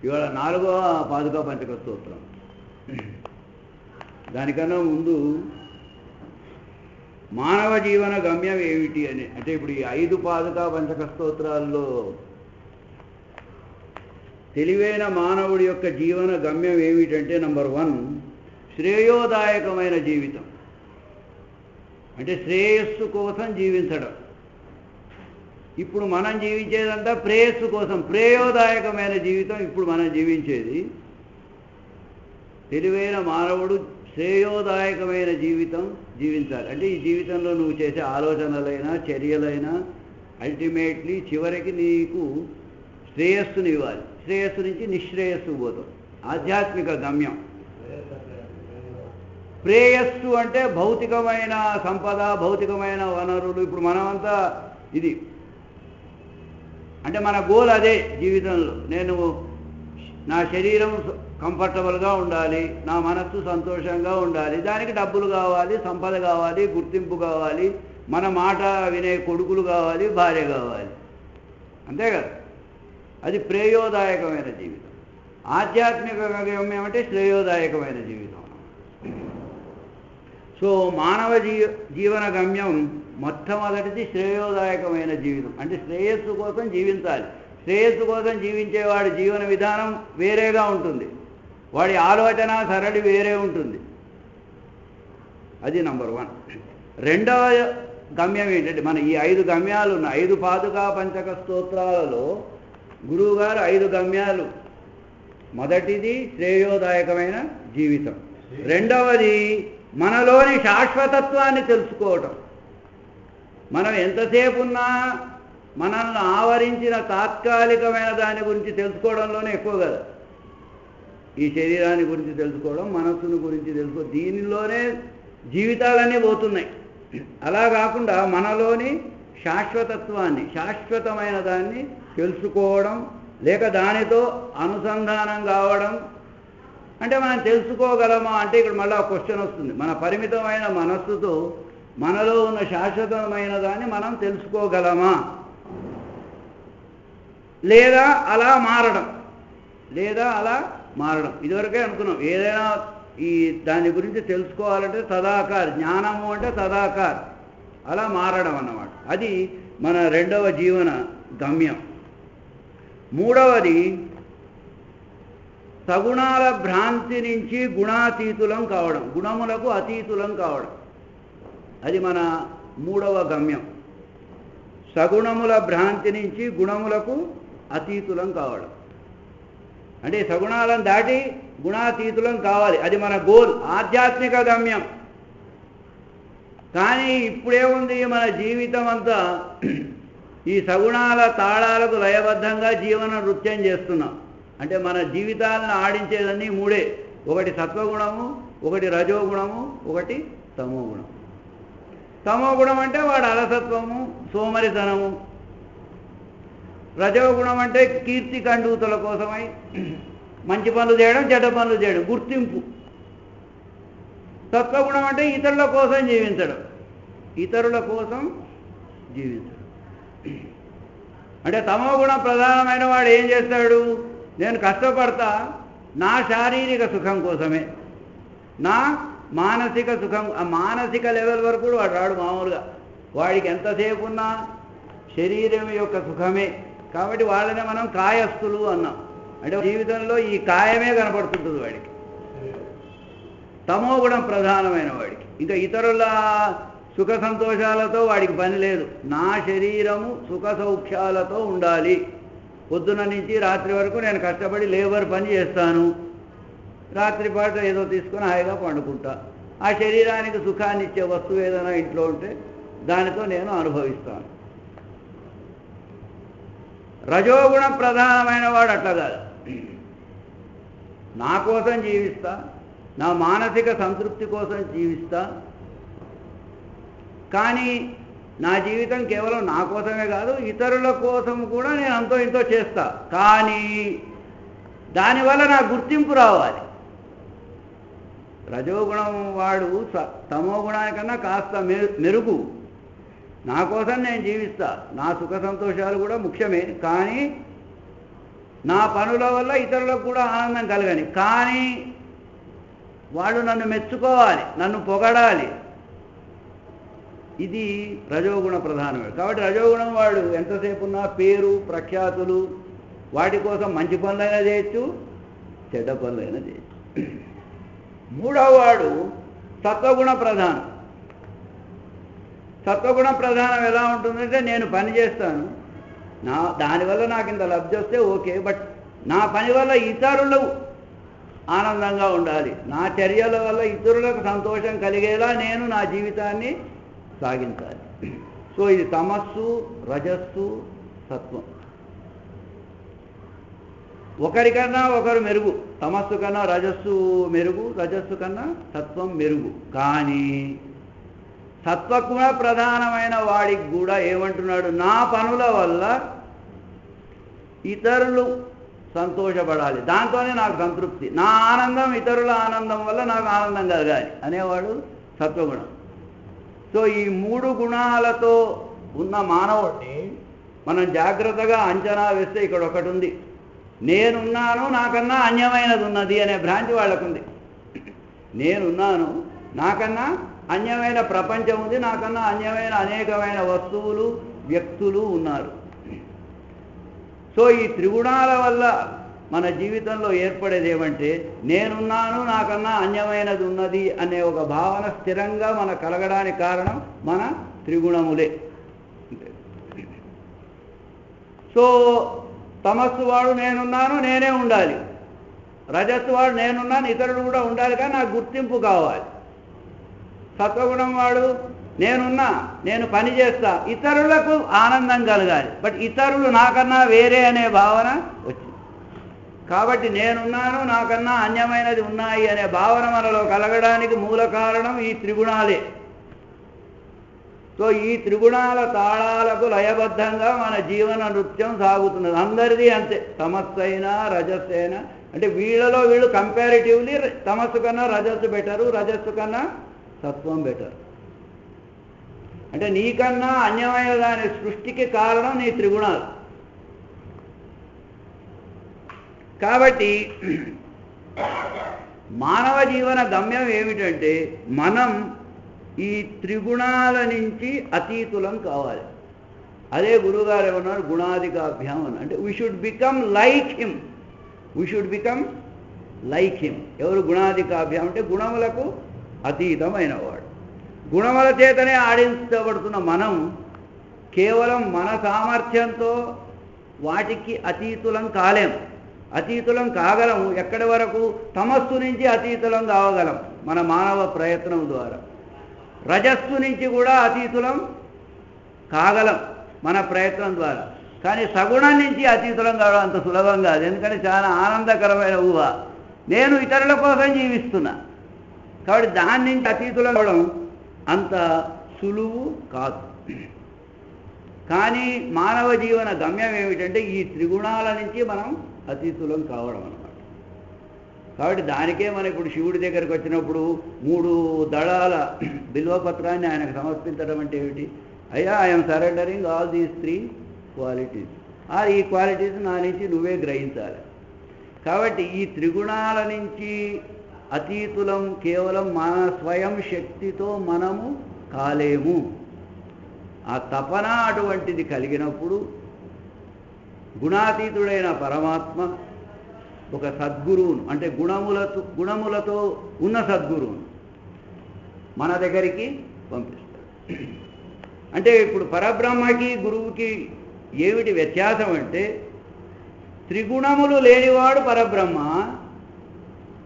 ఇవాళ 4వ పాదుకా పంచక స్తోత్రం. దానికన్నా ముందు మానవ జీవన గమ్యం ఏమిటి అని, అంటే ఇప్పుడు ఈ 5 పాదుకా పంచక స్తోత్రాల్లో తెలివైన మానవుడి యొక్క జీవన గమ్యం ఏమిటంటే నంబర్ 1 శ్రేయోదాయకమైన జీవితం, అంటే శ్రేయస్సు కోసం జీవించడం. ఇప్పుడు మనం జీవించేదంతా ప్రేయస్సు కోసం, ప్రేయోదాయకమైన జీవితం ఇప్పుడు మనం జీవించేది. తెలివైన మానవుడు శ్రేయోదాయకమైన జీవితం జీవించాలి. అంటే ఈ జీవితంలో నువ్వు చేసే ఆలోచనలైనా చర్యలైనా అల్టిమేట్లీ చివరికి నీకు శ్రేయస్సుని ఇవ్వాలి. శ్రేయస్సు నుంచి నిశ్రేయస్సు పోతాం. ఆధ్యాత్మిక గమ్యం. ప్రేయస్సు అంటే భౌతికమైన సంపద, భౌతికమైన వనరులు. ఇప్పుడు మనమంతా ఇది అంటే మన గోల్ అదే జీవితంలో. నేను నా శరీరం కంఫర్టబుల్గా ఉండాలి, నా మనస్సు సంతోషంగా ఉండాలి, దానికి డబ్బులు కావాలి, సంపద కావాలి, గుర్తింపు కావాలి, మన మాట వినే కొడుకులు కావాలి, భార్య కావాలి, అంతే కదా. అది ప్రేయోదాయకమైన జీవితం. ఆధ్యాత్మిక గమ్యం ఏమంటే శ్రేయోదాయకమైన జీవితం. సో మానవ జీవన గమ్యం మొట్టమొదటిది శ్రేయోదాయకమైన జీవితం, అంటే శ్రేయస్సు కోసం జీవించాలి. శ్రేయస్సు కోసం జీవించేవాడి జీవన విధానం వేరేగా ఉంటుంది, వాడి ఆలోచన సరళి వేరే ఉంటుంది. అది నంబర్ 1. రెండవ గమ్యం ఏంటంటే మన ఈ 5 గమ్యాలు ఉన్న 5 పాదుకా పంచక స్తోత్రాలలో గురువుగారు 5 గమ్యాలు. మొదటిది శ్రేయోదాయకమైన జీవితం, రెండవది మనలోని శాశ్వతత్వాన్ని తెలుసుకోవటం. మనం ఎంతసేపు ఉన్నా మనల్ని ఆవరించిన తాత్కాలికమైన దాని గురించి తెలుసుకోవడంలోనే ఎక్కువ కదా. ఈ శరీరాన్ని గురించి తెలుసుకోవడం, మనస్సును గురించి తెలుసుకోవడం, దీనిలోనే జీవితాలన్నీ పోతున్నాయి. అలా కాకుండా మనలోని శాశ్వతత్వాన్ని, శాశ్వతమైన దాన్ని తెలుసుకోవడం, లేక దానితో అనుసంధానం కావడం. అంటే మనం తెలుసుకోగలమా అంటే ఇక్కడ మళ్ళీ ఒక క్వశ్చన్ వస్తుంది. మన పరిమితమైన మనస్సుతో మనలో ఉన్న శాశ్వతమైన దాన్ని మనం తెలుసుకోగలమా, లేదా అలా మారడం, ఇదివరకే అనుకున్నాం. ఏదైనా ఈ దాని గురించి తెలుసుకోవాలంటే తదాకార్, జ్ఞానము అంటే తదాకార్, అలా మారడం అన్నమాట. అది మన రెండవ జీవన గమ్యం. మూడవది సగుణాల భ్రాంతి నుంచి గుణాతీతులం కావడం, గుణములకు అతీతులం కావడం. అది మన మూడవ గమ్యం. సగుణముల భ్రాంతి నుంచి గుణములకు అతీతులం కావడం, అంటే సగుణాలను దాటి గుణాతీతులం కావాలి. అది మన గోల్, ఆధ్యాత్మిక గమ్యం. కానీ ఇప్పుడేముంది, మన జీవితం అంతా ఈ సగుణాల తాళాలకు లయబద్ధంగా జీవన నృత్యం చేస్తున్నాం. అంటే మన జీవితాలను ఆడించేదన్నీ 3. ఒకటి సత్వగుణము, ఒకటి రజోగుణము, ఒకటి తమోగుణం. తమోగుణం అంటే వాడు అలసత్వము, సోమరితనము. రజోగుణం అంటే కీర్తి కండూతుల కోసమై మంచి పనులు చేయడం, చెడ్డ పనులు చేయడం, గుర్తింపు. సత్వగుణం అంటే ఇతరుల కోసం జీవించడం, అంటే తమోగుణం ప్రధానమైన వాడు ఏం చేస్తాడు, నేను కష్టపడతా నా శారీరక సుఖం కోసమే, నా మానసిక సుఖం, ఆ మానసిక లెవెల్ వరకు వాడు రాడు. మామూలుగా వాడికి ఎంతసేపు ఉన్నా శరీరం యొక్క సుఖమే. కాబట్టి వాళ్ళనే మనం కాయస్థులు అన్నాం. అంటే జీవితంలో ఈ కాయమే కనపడుతుంటుంది వాడికి. తమోగుణం ప్రధానమైన వాడికి. ఇంకా ఇతరుల సుఖ సంతోషాలతో వాడికి పని లేదు. నా శరీరము సుఖ సౌఖ్యాలతో ఉండాలి. పొద్దున నుంచి రాత్రి వరకు నేను కష్టపడి లేబర్ పని చేస్తాను, రాత్రిపాట ఏదో తీసుకొని హాయిగా పండుకుంటా. ఆ శరీరానికి సుఖాన్ని ఇచ్చే వస్తువు ఏదైనా ఇంట్లో ఉంటే దానితో నేను అనుభవిస్తాను. రజోగుణ ప్రధానమైన వాడు అట్లా కాదు. నా కోసం జీవిస్తా, నా మానసిక సంతృప్తి కోసం జీవిస్తా, కానీ నా జీవితం కేవలం నా కోసమే కాదు, ఇతరుల కోసం కూడా నేను అంతో ఇంతో చేస్తా. కానీ దానివల్ల నా గుర్తింపు రావాలి. రజోగుణం వాడు తమో గుణానికన్నా కాస్త మెరుగు. నా కోసం నేను జీవిస్తా, నా సుఖ సంతోషాలు కూడా ముఖ్యమే, కానీ నా పనుల వల్ల ఇతరులకు కూడా ఆనందం కలగని, కానీ వాళ్ళు నన్ను మెచ్చుకోవాలి, నన్ను పొగడాలి. ఇది రజోగుణ ప్రధానమే. కాబట్టి రజోగుణం వాడు ఎంతసేపు ఉన్నా పేరు ప్రఖ్యాతులు వాటి కోసం మంచి పనులైనా చేయొచ్చు, చెడ్డ పనులైనా చేయొచ్చు. మూడవ వాడు సత్వగుణ ప్రధానం. సత్వగుణ ప్రధానం ఎలా ఉంటుందంటే, నేను పని చేస్తాను, దానివల్ల నాకు ఇంత లబ్ధి వస్తే ఓకే, బట్ నా పని వల్ల ఇతరులు ఆనందంగా ఉండాలి, నా చర్యల వల్ల ఇతరులకు సంతోషం కలిగేలా నేను నా జీవితాన్ని సాగించాలి. సో ఇది తమస్సు, రజస్సు, సత్వం. ఒకరికన్నా ఒకరు మెరుగు. తమస్సు కన్నా రజస్సు మెరుగు, రజస్సు కన్నా సత్వం మెరుగు. కానీ సత్వగుణ ప్రధానమైన వాడికి కూడా ఏమంటున్నాడు, నా పనుల వల్ల ఇతరులు సంతోషపడాలి, దాంతోనే నాకు సంతృప్తి, నా ఆనందం ఇతరుల ఆనందం వల్ల నాకు ఆనందం కలగాలి అనేవాడు సత్వగుణం. సో ఈ మూడు గుణాలతో ఉన్న మానవుడిని మనం జాగ్రత్తగా అంచనా వేస్తే ఇక్కడ ఒకటి ఉంది, నేనున్నాను నాకన్నా అన్యమైనది ఉన్నది అనే భ్రాంతి వాళ్ళకుంది. నేనున్నాను, నాకన్నా అన్యమైన ప్రపంచం ఉంది, నాకన్నా అన్యమైన అనేకమైన వస్తువులు వ్యక్తులు ఉన్నారు. సో ఈ త్రిగుణాల వల్ల మన జీవితంలో ఏర్పడేది ఏమంటే, నేనున్నాను నాకన్నా అన్యమైనది ఉన్నది అనే ఒక భావన స్థిరంగా మన కలగడానికి కారణం మన త్రిగుణములే. సో తమస్సు వాడు నేనున్నాను నేనే ఉండాలి, రజస్సు వాడు నేనున్నాను ఇతరులు కూడా ఉండాలి కానీ నాకు గుర్తింపు కావాలి. సత్వగుణం వాడు నేనున్నా, నేను పని చేస్తా, ఇతరులకు ఆనందం కలగాలి, బట్ ఇతరులు నాకన్నా వేరే అనే భావన వచ్చింది. కాబట్టి నేనున్నాను నాకన్నా అన్యమైనది ఉన్నాయి అనే భావన మనలో కలగడానికి మూల కారణం ఈ త్రిగుణాలే. సో ఈ త్రిగుణాల తాళాలకు లయబద్ధంగా మన జీవన నృత్యం సాగుతున్నది. అందరిది అంతే, తమస్సు అయినా రజస్సు అయినా. అంటే వీళ్ళలో వీళ్ళు కంపారిటివ్లీ తమస్సు కన్నా రజస్సు బెటరు, రజస్సు కన్నా సత్వం బెటర్. అంటే నీకన్నా అన్యమైన దాని సృష్టికి కారణం నీ త్రిగుణాలు. కాబట్టి మానవ జీవన గమ్యం ఏమిటంటే, మనం ఈ త్రిగుణాల నుంచి అతీతులం కావాలి. అదే గురువుగారు ఏమన్నారు, గుణాధికాభ్యాం అని. అంటే we should become like him, we should become like him. ఎవరు గుణాధికాభ్యాం అంటే గుణములకు అతీతమైన వాడు. గుణముల చేతనే ఆడించబడుతున్న మనం కేవలం మన సామర్థ్యంతో వాటికి అతీతులం కాలేం. అతీతులం కాగలం ఎక్కడి వరకు? తమస్సు నుంచి అతీతులం కావగలం మన మానవ ప్రయత్నం ద్వారా. రజస్సు నుంచి కూడా అతీతులం కాగలం మన ప్రయత్నం ద్వారా. కానీ సగుణం నుంచి అతీతులం కావడం అంత సులభం కాదు. ఎందుకంటే చాలా ఆనందకరమైన ఊహ, నేను ఇతరుల కోసం జీవిస్తున్నా. కాబట్టి దాని నుంచి అతీతులం కావడం అంత సులువు కాదు. కానీ మానవ జీవన గమ్యం ఏమిటంటే ఈ త్రిగుణాల నుంచి మనం అతీతులం కావడం అన్నమాట. కాబట్టి దానికే మనం ఇప్పుడు శివుడి దగ్గరికి వచ్చినప్పుడు 3 దళాల బిల్వపత్రాన్ని ఆయనకు సమర్పించడం అంటే ఏమిటి? అయ్యా, I'm surrendering all these 3 qualities, ఈ క్వాలిటీస్ నా నుంచి నువ్వే గ్రహించాలి. కాబట్టి ఈ త్రిగుణాల నుంచి అతీతులం కేవలం మన స్వయం శక్తితో మనము కాలేము. ఆ తపన అటువంటిది కలిగినప్పుడు గుణాతీతుడైన పరమాత్మ ఒక సద్గురువును, అంటే గుణములతో ఉన్న సద్గురువును మన దగ్గరికి పంపిస్తాడు. అంటే ఇప్పుడు పరబ్రహ్మకి గురువుకి ఏమిటి వ్యత్యాసం అంటే, త్రిగుణములు లేనివాడు పరబ్రహ్మ,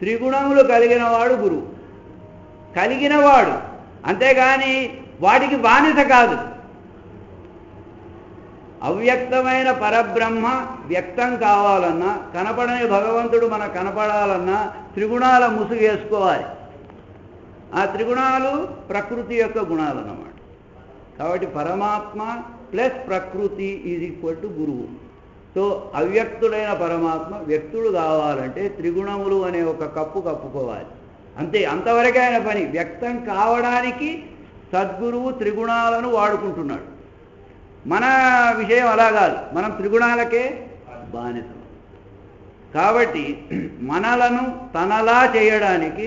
త్రిగుణములు కలిగినవాడు గురువు. కలిగినవాడు, అంతేగాని వాటికి బానిస కాదు. అవ్యక్తమైన పరబ్రహ్మ వ్యక్తం కావాలన్నా, కనపడని భగవంతుడు మనకు కనపడాలన్నా త్రిగుణాల ముసుగు వేసుకోవాలి. ఆ త్రిగుణాలు ప్రకృతి యొక్క గుణాలు అన్నమాట. కాబట్టి పరమాత్మ ప్లస్ ప్రకృతి ఈజ్ ఈక్వల్ టు గురువు. సో అవ్యక్తుడైన పరమాత్మ వ్యక్తుడు కావాలంటే త్రిగుణములు అనే ఒక కప్పు కప్పుకోవాలి. అంతే, అంతవరకే ఆయన పని. వ్యక్తం కావడానికి సద్గురువు త్రిగుణాలను వాడుకుంటున్నాడు. మన విషయం అలా కాదు, మనం త్రిగుణాలకే బానిసం. కాబట్టి మనలను తనలా చేయడానికి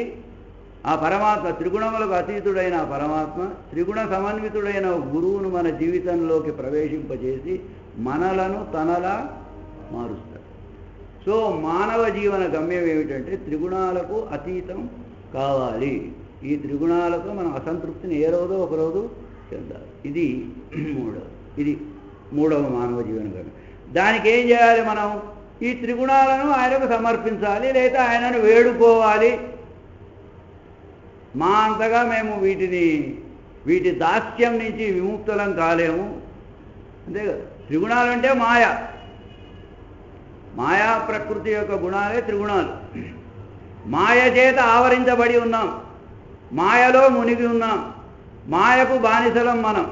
ఆ పరమాత్మ, త్రిగుణములకు అతీతుడైన ఆ పరమాత్మ, త్రిగుణ సమన్వితుడైన గురువును మన జీవితంలోకి ప్రవేశింపజేసి మనలను తనలా మారుస్తాడు. సో మానవ జీవన గమ్యం ఏమిటంటే త్రిగుణాలకు అతీతం కావాలి. ఈ త్రిగుణాలకు మనం అసంతృప్తిని ఏ రోజో ఒకరోజు చెందాలి. ఇది మూడవ మానవ జీవన గమ్యం. దానికి ఏం చేయాలి? మనం ఈ త్రిగుణాలను ఆయనకు సమర్పించాలి, లేదా ఆయనను వేడుకోవాలి. మా అంతగా మేము వీటి దాస్యం నుంచి విముక్తులం కాలేము. అంతే కదా. త్రిగుణాలు అంటే మాయా ప్రకృతి యొక్క గుణాలే త్రిగుణాలు. మాయ చేత ఆవరించబడి ఉన్నాం, మాయలో మునిగి ఉన్నాం, మాయకు బానిసలం మనం.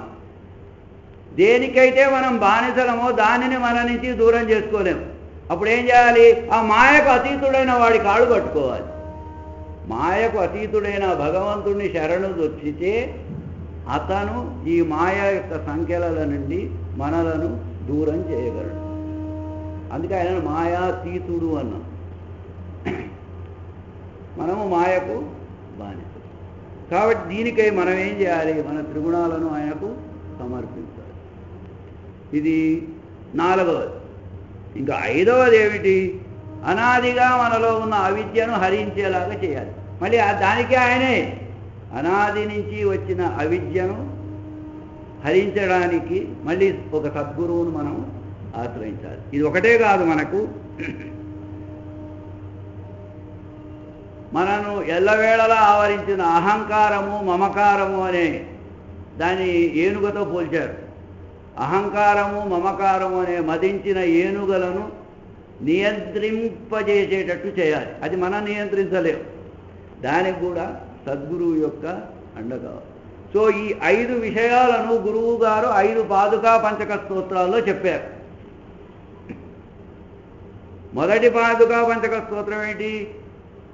దేనికైతే మనం బానిసలమో దానిని మన నుంచి దూరం చేసుకోలేము. అప్పుడు ఏం చేయాలి? ఆ మాయకు అతీతుడైన వాడి కాళ్ళు పట్టుకోవాలి. మాయకు అతీతుడైన భగవంతుడిని శరణు దొచ్చితే అతను ఈ మాయ యొక్క సంఖ్యల నుండి మనలను దూరం చేయగలడు. అందుకే ఆయన మాయాతీతుడు అన్నాం. మనము మాయకు బానిస. కాబట్టి దీనికై మనం ఏం చేయాలి? మన త్రిగుణాలను ఆయనకు సమర్పించాలి. ఇది 4వది. ఇంకా 5వది ఏమిటి? అనాదిగా మనలో ఉన్న అవిద్యను హరించేలాగా చేయాలి. మళ్ళీ దానికి ఆయనే అనాది నుంచి వచ్చిన అవిద్యను హరించడానికి మళ్ళీ ఒక సద్గురువును మనం ఆశ్రయించాలి. ఇది ఒకటే కాదు, మనను ఎల్లవేళలా ఆవరించిన అహంకారము మమకారము అనే దాన్ని ఏనుగతో పోల్చారు. అహంకారము మమకారము అనే మదించిన ఏనుగలను నియంత్రింపజేసేటట్టు చేయాలి. అది మనం నియంత్రించలేము, దానికి కూడా సద్గురువు యొక్క అండ కావాలి. సో ఈ 5 విషయాలను గురువు గారు 5 పాదుకా పంచక స్తోత్రాల్లో చెప్పారు. మొదటి పాదుకా పంచక స్తోత్రం ఏంటి?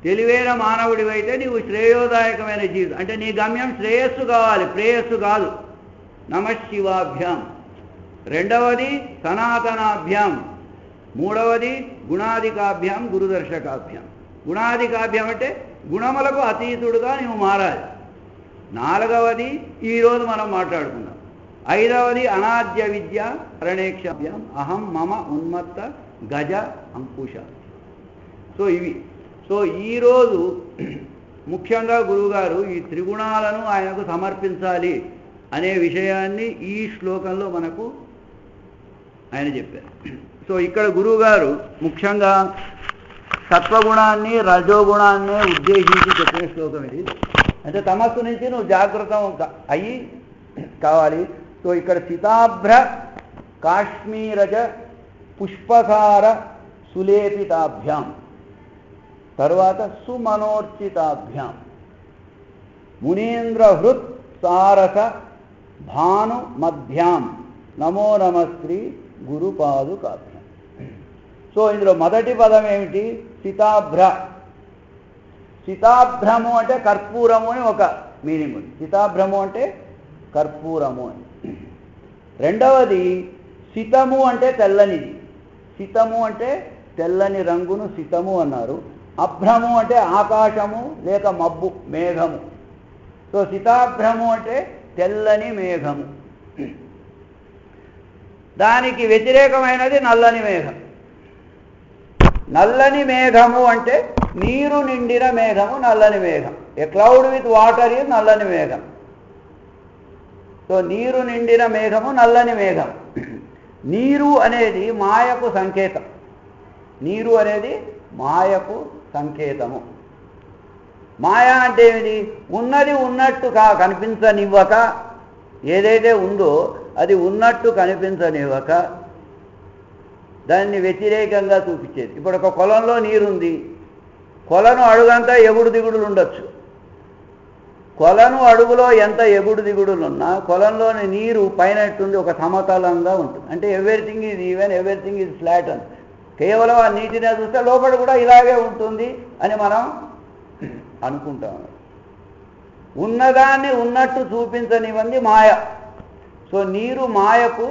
తెలివైన మానవుడివైతే నీవు శ్రేయోదాయకమైన జీవితం, అంటే నీ గమ్యం శ్రేయస్సు కావాలి, ప్రేయస్సు కాదు. నమశివాభ్యాం. రెండవది సనాతనాభ్యాం. మూడవది గుణాధికాభ్యాం గురుదర్శకాభ్యాం. గుణాధికాభ్యాం అంటే గుణములకు అతీతుడుగా నీవు మారాలి. 4వది ఈరోజు మనం మాట్లాడుకున్నాం. 5వది అనాద్య విద్య ప్రణేక్షాభ్యాం అహం మమ ఉన్మత్త గజ అంకుశ. సో ఇవి. సో ఈరోజు ముఖ్యంగా గురువుగారు ఈ త్రిగుణాలను ఆయనకు సమర్పించాలి అనే విషయాన్ని ఈ శ్లోకంలో మనకు ఆయన చెప్పారు. సో ఇక్కడ గురువుగారు ముఖ్యంగా సత్వగుణాన్ని రజోగుణాన్ని ఉద్దేశించి చెప్పిన శ్లోకం ఇది. అంటే తమస్సు నుంచి నువ్వు జాగృతం అయ్యి కావాలి. సో ఇక్కడ సీతాభ్ర కాశ్మీరజ పుష్పసార సులేపితాభ్యాం, తర్వాత సుమనోర్చితాభ్యాం, మునీంద్రహృత్ సారస భాను మధ్యాం నమో నమశ్రీ గురుపాదుకాభ్యాం. సో ఇందులో మొదటి పదం ఏమిటి? సీతాభ్ర. సీతాభ్రము అంటే కర్పూరము అని ఒక మీనింగ్ ఉంది. సీతాభ్రము అంటే కర్పూరము అని. రెండవది సితము అంటే తెల్లనిది. సితము అంటే తెల్లని రంగును సితము అన్నారు. అభ్రము అంటే ఆకాశము లేక మబ్బు, మేఘము. సో సీతాభ్రము అంటే తెల్లని మేఘము. దానికి వ్యతిరేకమైనది నల్లని మేఘం. నల్లని మేఘము అంటే నీరు నిండిన మేఘము నల్లని మేఘం. A cloud with water is నల్లని మేఘం. సో నీరు నిండిన మేఘము నల్లని మేఘం. నీరు అనేది మాయకు సంకేతం. నీరు అనేది మాయకు సంకేతము. మాయ అంటే ఏమిటి? ఉన్నది ఉన్నట్టు కనిపించనివ్వక, ఏదైతే ఉందో అది ఉన్నట్టు కనిపించనివ్వక దాన్ని వ్యతిరేకంగా చూపించేది. ఇప్పుడు ఒక కొలంలో నీరుంది, కొలను అడుగంతా ఎగుడు దిగుడులు ఉండొచ్చు. కొలను అడుగులో ఎంత ఎగుడు దిగుడులు ఉన్నా కొలంలోని నీరు పైన ఒక సమతలంగా ఉంటుంది. అంటే everything is even, everything is flat అని. కేవలం ఆ నీటిని చూస్తే లోపల కూడా ఇలాగే ఉంటుంది అని మనం అనుకుంటాం. ఉన్నదాన్ని ఉన్నట్టు చూపించనివ్వంది మాయ. సో నీరు మాయకు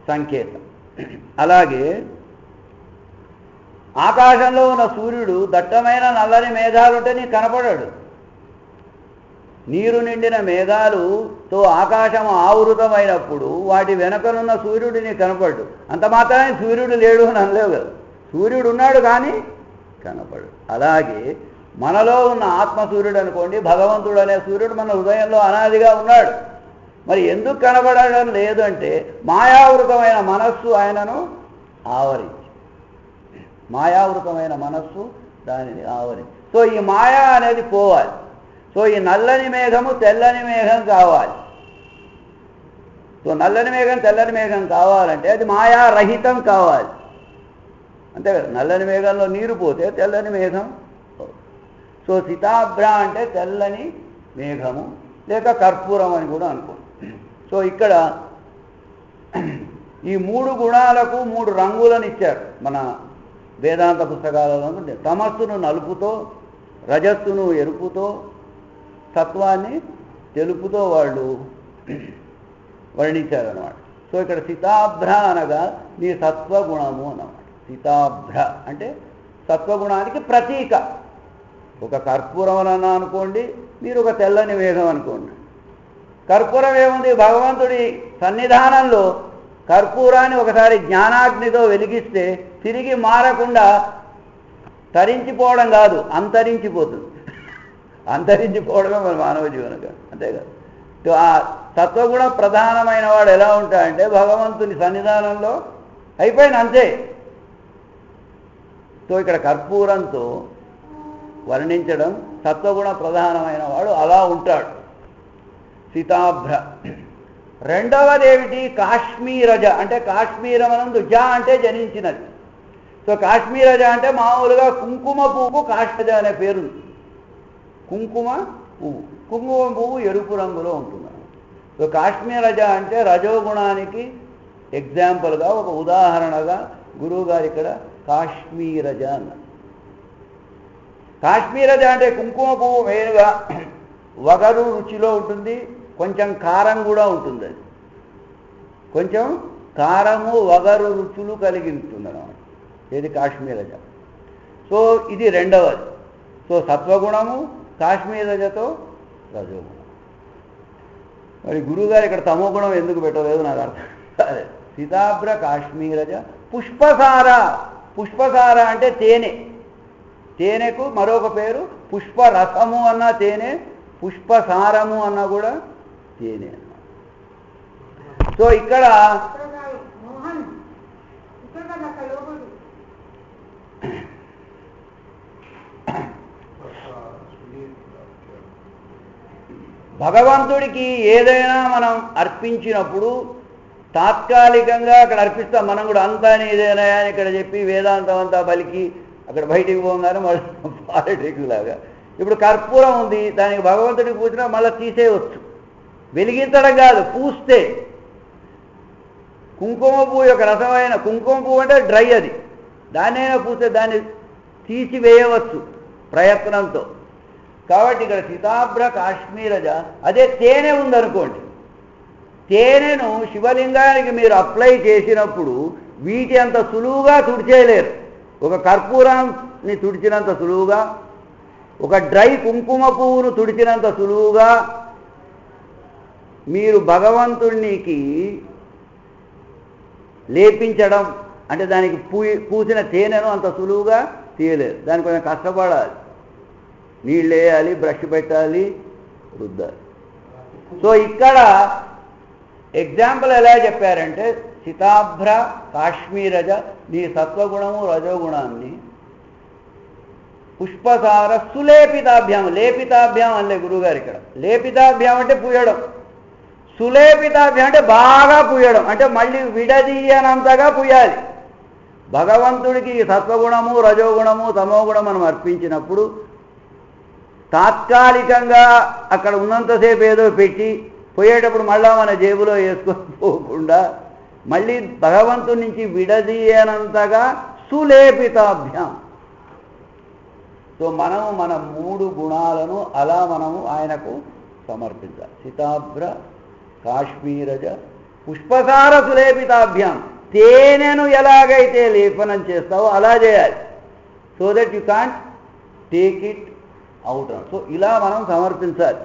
సంకేతం. అలాగే ఆకాశంలో ఉన్న సూర్యుడు దట్టమైన నల్లని మేఘాలుంటే నీకు కనపడాడు. నీరు నిండిన మేఘాలుతో ఆకాశం ఆవృతమైనప్పుడు వాటి వెనకనున్న సూర్యుడు నీకు కనపడ్డు. అంత మాత్రమే సూర్యుడు లేడు అని అనలేవు కదా, సూర్యుడు ఉన్నాడు కానీ కనపడు. అలాగే మనలో ఉన్న ఆత్మసూర్యుడు అనుకోండి, భగవంతుడు అనే సూర్యుడు మన హృదయంలో అనాదిగా ఉన్నాడు. మరి ఎందుకు కనబడడం లేదు అంటే మాయావృతమైన మనస్సు ఆయనను ఆవరించి, మాయావృతమైన మనస్సు దానిని ఆవరించి. సో ఈ మాయా అనేది పోవాలి. సో ఈ నల్లని మేఘము తెల్లని మేఘం కావాలి. సో నల్లని మేఘం తెల్లని మేఘం కావాలంటే అది మాయారహితం కావాలి, అంతే కదా. నల్లని మేఘంలో నీరు పోతే తెల్లని మేఘం. సో సితాభ్ర అంటే తెల్లని మేఘము లేక కర్పూరం అని కూడా అనుకోండి. సో ఇక్కడ ఈ 3 గుణాలకు 3 రంగులను ఇచ్చారు మన వేదాంత పుస్తకాలలో. తమస్సును నలుపుతో, రజస్సును ఎరుపుతో, సత్వాన్ని తెలుపుతో వాళ్ళు వర్ణించారన్నమాట. సో ఇక్కడ సితాభ్ర అనగా నీ సత్వగుణము అన్నమాట. సితాభ్ర అంటే సత్వగుణానికి ప్రతీక. ఒక కర్పూరం అని అనుకోండి, మీరు ఒక తెల్లని మేఘం అనుకోండి. కర్పూరం ఏముంది, భగవంతుడి సన్నిధానంలో కర్పూరాన్ని ఒకసారి జ్ఞానాగ్నితో వెలిగిస్తే తిరిగి మారకుండా తరించిపోవడం కాదు, అంతరించిపోతుంది. అంతరించిపోవడమే మన మానవ జీవనం, అంతే కదా. ఆ సత్వగుణ ప్రధానమైన వాడు ఎలా ఉంటాడంటే భగవంతుని సన్నిధానంలో అయిపోయింది, అంతే. సో ఇక్కడ కర్పూరంతో వర్ణించడం సత్వగుణ ప్రధానమైన వాడు అలా ఉంటాడు, సితాభ్ర. రెండవది ఏమిటి, కాశ్మీరజ అంటే కాశ్మీరమనందు జ అంటే జనించినది. సో కాశ్మీరజ అంటే మామూలుగా కుంకుమ పువ్వు కాశ్మీరజ అనే పేరుంది. కుంకుమ పువ్వు ఎరుపు రంగులో ఉంటుంది. సో కాశ్మీరజ అంటే రజోగుణానికి ఎగ్జాంపుల్గా, ఒక ఉదాహరణగా గురువు గారు ఇక్కడ కాశ్మీరజ అన్నారు. కాశ్మీరజ అంటే కుంకుమ పువ్వు వేరుగా వగరు రుచిలో ఉంటుంది, కొంచెం కారం కూడా ఉంటుంది. అది కొంచెం కారము వగరు రుచులు కలిగి ఉంటుంది అన్నమాట. ఇది కాశ్మీరజ. సో ఇది రెండవది. సో సత్వగుణము కాశ్మీరజతో రజోగుణం. మరి గురువుగారు ఇక్కడ తమోగుణం ఎందుకు పెట్టలేదు నాకు అర్థం కాలేదు. సితాభ్ర కాశ్మీరజ. పుష్పసార. పుష్పసార అంటే తేనె. తేనెకు మరొక పేరు పుష్పరసము అన్న తేనె, పుష్పసారము అన్న కూడా తేనె. సో ఇక్కడ భగవంతుడికి ఏదైనా మనం అర్పించినప్పుడు తాత్కాలికంగా అక్కడ అర్పిస్తాం. మనం కూడా అంతా నీదేనా అని ఇక్కడ చెప్పి వేదాంతం అంతా పలికి అక్కడ బయటికి పోగానే మళ్ళీ పాలిటిక్స్ లాగా. ఇప్పుడు కర్పూరం ఉంది, దానికి భగవంతుడికి పూసినా మళ్ళీ తీసేయవచ్చు, వెలిగించడం కాదు, పూస్తే. కుంకుమ పువ్వు యొక్క రసమైన కుంకుమ పువ్వు అంటే డ్రై, అది దాన్నైనా పూస్తే దాన్ని తీసివేయవచ్చు ప్రయత్నంతో. కాబట్టి ఇక్కడ సితాభ్ర కాశ్మీరజ. అదే తేనె ఉందనుకోండి, తేనెను శివలింగానికి మీరు అప్లై చేసినప్పుడు వీటి అంత సులువుగా తుడిచేయలేరు. ఒక కర్పూరాన్ని తుడిచినంత సులువుగా, ఒక డ్రై కుంకుమ పువ్వును తుడిచినంత సులువుగా మీరు భగవంతునికి లేపించడం అంటే దానికి పూసిన తేనెను అంత సులువుగా తీయలేరు. దానికి కొంచెం కష్టపడాలి, నీళ్ళు వేయాలి, బ్రష్ పెట్టాలి, రుద్దాలి. సో ఇక్కడ ఎగ్జాంపుల్ ఎలా చెప్పారంటే సితాభ్ర కాశ్మీరజ నీ సత్వగుణము రజోగుణాన్ని పుష్పసార సులేపితాభ్యాం. లేపితాభ్యాం అనలే గురువుగారు ఇక్కడ. లేపితాభ్యాం అంటే పూయడం, సులేపితాభ్యాం అంటే బాగా పూయడం, అంటే మళ్ళీ విడదీయనంతగా పూయాలి. భగవంతుడికి సత్వగుణము రజోగుణము తమోగుణం మనం అర్పించినప్పుడు తాత్కాలికంగా అక్కడ ఉన్నంతసేపు ఏదో పెట్టి పోయేటప్పుడు మళ్ళా మన జేబులో వేసుకోకుండా మళ్ళీ భగవంతుడి నుంచి విడదీయనంతగా సులేపితాభ్యాం. సో మనము మన 3 గుణాలను అలా మనము ఆయనకు సమర్పించాలి. సితాభ్ర కాశ్మీరజ పుష్పసార సులేపితాభ్యాం, తేనెను ఎలాగైతే లేపనం చేస్తావో అలా చేయాలి. So that you can't take it out. So ఇలా మనం సమర్పించాలి.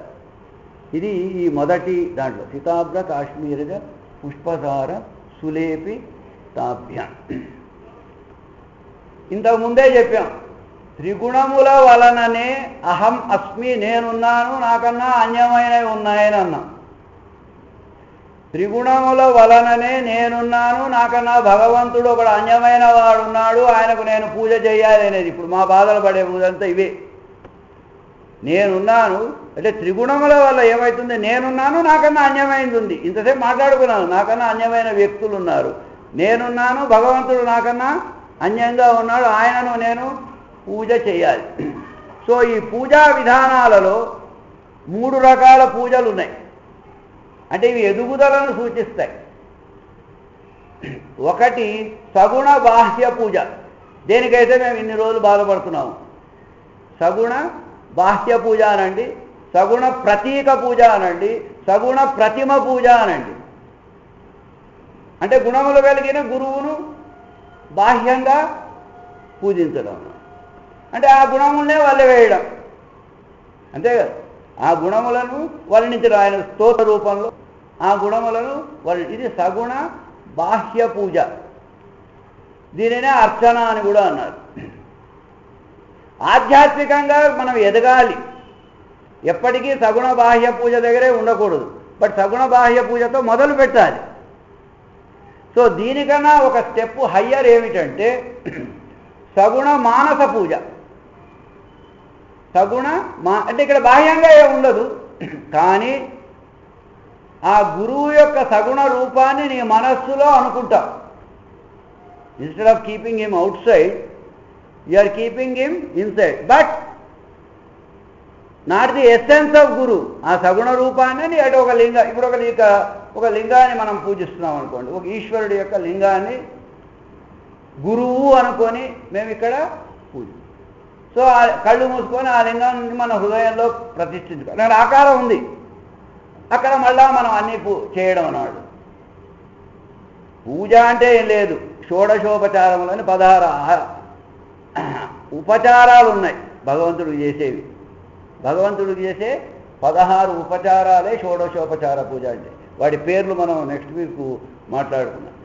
ఇది ఈ మొదటి దాంట్లో సితాబ్ర కాశ్మీరజ పుష్పసార సులేపితాభ్యాం. ఇంతకుముందే చెప్పాం, త్రిగుణముల వలననే అహం అస్మి, నేనున్నాను, నాకన్నా అన్యమైనవి ఉన్నాయని అన్నాం. త్రిగుణముల వలననే నేనున్నాను, నాకన్నా భగవంతుడు ఒకడు అన్యమైన వాడు ఉన్నాడు, ఆయనకు నేను పూజ చేయాలి అనేది. ఇప్పుడు మా బాధలు పడే పూజ అంతా ఇవే. నేనున్నాను అంటే త్రిగుణముల వల్ల ఏమవుతుంది, నేనున్నాను, నాకన్నా అన్యమైనది ఉంది. ఇంతసేపు మాట్లాడుకున్నాను, నాకన్నా అన్యమైన వ్యక్తులు ఉన్నారు, నేనున్నాను, భగవంతుడు నాకన్నా అన్యంగా ఉన్నాడు, ఆయనను నేను పూజ చేయాలి. సో ఈ పూజా విధానాలలో 3 రకాల పూజలు ఉన్నాయి. అంటే ఇవి ఎదుగుదలను సూచిస్తాయి. ఒకటి సగుణ బాహ్య పూజ, దేనికైతే మేము ఇన్ని రోజులు బాధపడుతున్నాము. సగుణ బాహ్య పూజ అనండి, సగుణ ప్రతీక పూజ అనండి, సగుణ ప్రతిమ పూజ అనండి. అంటే గుణములు కలిగిన గురువును బాహ్యంగా పూజించడం, అంటే ఆ గుణములనే వల్లవేయడం, అంతే కదా. ఆ గుణములను వర్ణించడం, ఆయన స్తోత్ర రూపంలో ఆ గుణములను ఇది సగుణ బాహ్య పూజ. దీనినే అర్చన అని కూడా అన్నారు. ఆధ్యాత్మికంగా మనం ఎదగాలి, ఎప్పటికీ సగుణ బాహ్య పూజ దగ్గరే ఉండకూడదు, బట్ సగుణ బాహ్య పూజతో మొదలు పెట్టాలి. సో దీనికన్నా ఒక స్టెప్ హయ్యర్ ఏమిటంటే సగుణ మానస పూజ. సగుణ అంటే ఇక్కడ బాహ్యంగా ఏ ఉండదు, కానీ ఆ గురువు యొక్క సగుణ రూపాన్ని నీ మనస్సులో అనుకుంటావు. Instead of keeping him outside, you are keeping him inside, but not the essence of guru. ఆ సగుణ రూపాన్ని అంటే ఒక లింగ, ఇప్పుడు ఒక లింగాన్ని మనం పూజిస్తున్నాం అనుకోండి, ఒక ఈశ్వరుడి యొక్క లింగాన్ని గురువు అనుకొని మేము ఇక్కడ పూజ. సో ఆ కళ్ళు మూసుకొని ఆ లింగాన్ని మన హృదయంలో ప్రతిష్ఠించుకోవాలి. అక్కడ ఆకారం ఉంది, అక్కడ మళ్ళా మనం అన్ని చేయడం అన్నాడు. పూజ అంటే ఏం లేదు, షోడశోపచారములని 16 ఉపచారాలు ఉన్నాయి భగవంతుడికి చేసేవి. భగవంతుడికి చేసే 16 ఉపచారాలే షోడశోపచార పూజ అంటే. వాటి పేర్లు మనం నెక్స్ట్ వీక్ మాట్లాడుకున్నాం.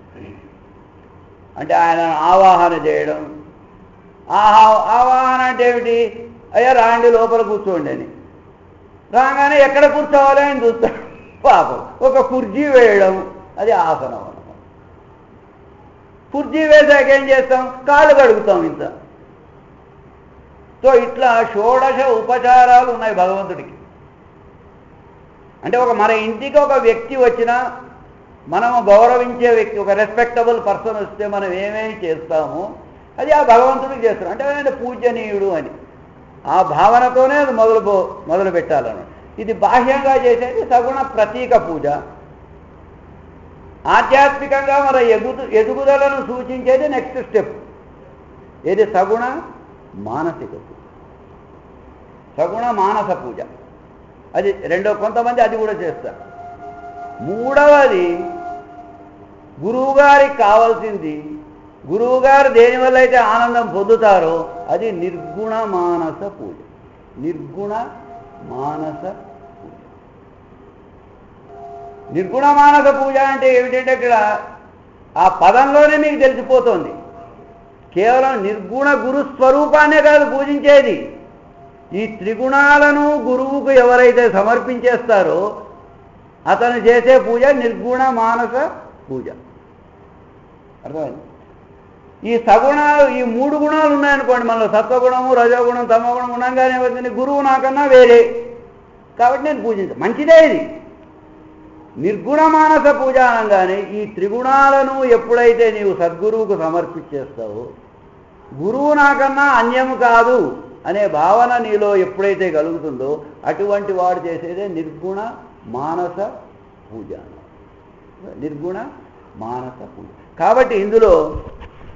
అంటే ఆయన ఆవాహన చేయడం. ఆవాహన అంటే ఏమిటి, అయ్యా రాండి లోపల కూర్చోండి అని. రాగానే ఎక్కడ కూర్చోవాలి అని చూస్తాడు పాపం. ఒక కుర్చీ వేయడం, అది ఆసనం అన్నమాట. కుర్చీ వేసాక ఏం చేస్తాం, కాళ్ళు కడుగుతాం ఇంత. సో ఇట్లా షోడశ ఉపచారాలు ఉన్నాయి భగవంతుడికి. అంటే మన ఇంటికి ఒక వ్యక్తి వచ్చినా, మనము గౌరవించే వ్యక్తి, ఒక రెస్పెక్టబుల్ పర్సన్ వస్తే మనం ఏమేమి చేస్తామో అది ఆ భగవంతుడికి చేస్తున్నాం. అంటే ఆయన పూజనీయుడు అని ఆ భావనతోనే అది మొదలు పెట్టాలను. ఇది బాహ్యంగా చేసేది సగుణ ప్రతీక పూజ. ఆధ్యాత్మికంగా మన ఎదుగుదలను సూచించేది నెక్స్ట్ స్టెప్, ఏది సగుణ మానసిక పూజ, సగుణ మానస పూజ. అది కొంతమంది అది కూడా చేస్తారు. మూడవది గురువుగారికి కావాల్సింది, గురువుగారు దేనివల్ల అయితే ఆనందం పొందుతారో అది నిర్గుణ మానస పూజ. నిర్గుణ మానస పూజ. నిర్గుణ మానస పూజ అంటే ఏమిటంటే ఇక్కడ ఆ పదంలోనే మీకు తెలిసిపోతుంది. కేవలం నిర్గుణ గురు స్వరూపాన్నే కాదు పూజించేది, ఈ త్రిగుణాలను గురువుకు ఎవరైతే సమర్పించేస్తారో అతను చేసే పూజ నిర్గుణ మానస పూజ. అర్థమైంది? ఈ సగుణాలు, ఈ 3 గుణాలు ఉన్నాయనుకోండి మనలో, సత్వగుణము, రజోగుణం, తమోగుణం ఉండగానే వచ్చింది గురువు నాకన్నా వేరే కాబట్టి నేను పూజించాను, మంచిదే. ఇది నిర్గుణ మానస పూజ అనగానే ఈ త్రిగుణాలను ఎప్పుడైతే నీవు సద్గురువుకు సమర్పించేస్తావో, గురువు నాకన్నా అన్యము కాదు అనే భావన నీలో ఎప్పుడైతే కలుగుతుందో అటువంటి వాడు చేసేదే నిర్గుణ మానస పూజ. నిర్గుణ మానస పూజ. కాబట్టి ఇందులో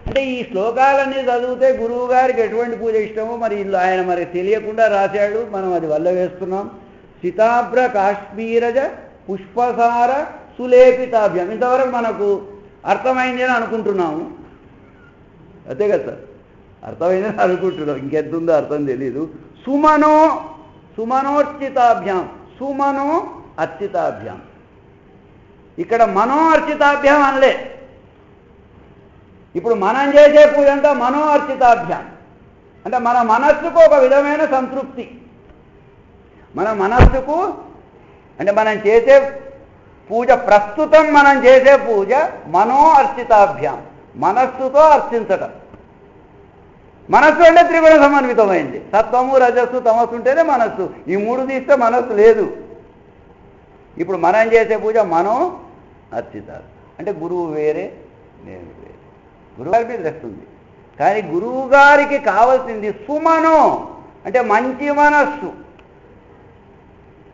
అంటే ఈ శ్లోకాలన్నీ చదివితే గురువు గారికి ఎటువంటి పూజ ఇష్టమో మరి ఆయన తెలియకుండా రాశాడు, మనం అది వల్ల వేస్తున్నాం. సితాబ్ర కాశ్మీరజ పుష్పసార సులేపితాభ్యాం. ఇంతవరకు మనకు అర్థమైంది అని అనుకుంటున్నాము, అంతే కదా సార్? అర్థమైందని అనుకుంటున్నాం, ఇంకెంతుందో అర్థం తెలీదు. సుమనోర్చితాభ్యాం, సుమనో అర్చితాభ్యాం. ఇక్కడ మనో అర్చితాభ్యాం అనలే. ఇప్పుడు మనం చేసే పూజ అంతా మనో అర్చితాభ్యాం అంటే మన మనస్సుకు ఒక విధమైన సంతృప్తి. మన మనస్సుకు అంటే మనం చేసే పూజ, ప్రస్తుతం మనం చేసే పూజ మనో అర్చితాభ్యాం, మనస్సుతో అర్చించటం. మనస్సు అంటే త్రిగుణ సమన్వితమైంది. సత్వము రజస్సు తమస్సు ఉంటేనే మనస్సు. ఈ మూడు తీస్తే మనస్సు లేదు. ఇప్పుడు మనం చేసే పూజ మనో అర్చితాలు అంటే గురువు వేరే, నేను వేరే. గురువు గారి మీద తెస్తుంది. కానీ గురువు గారికి కావాల్సింది సుమనో అంటే మంచి మనస్సు.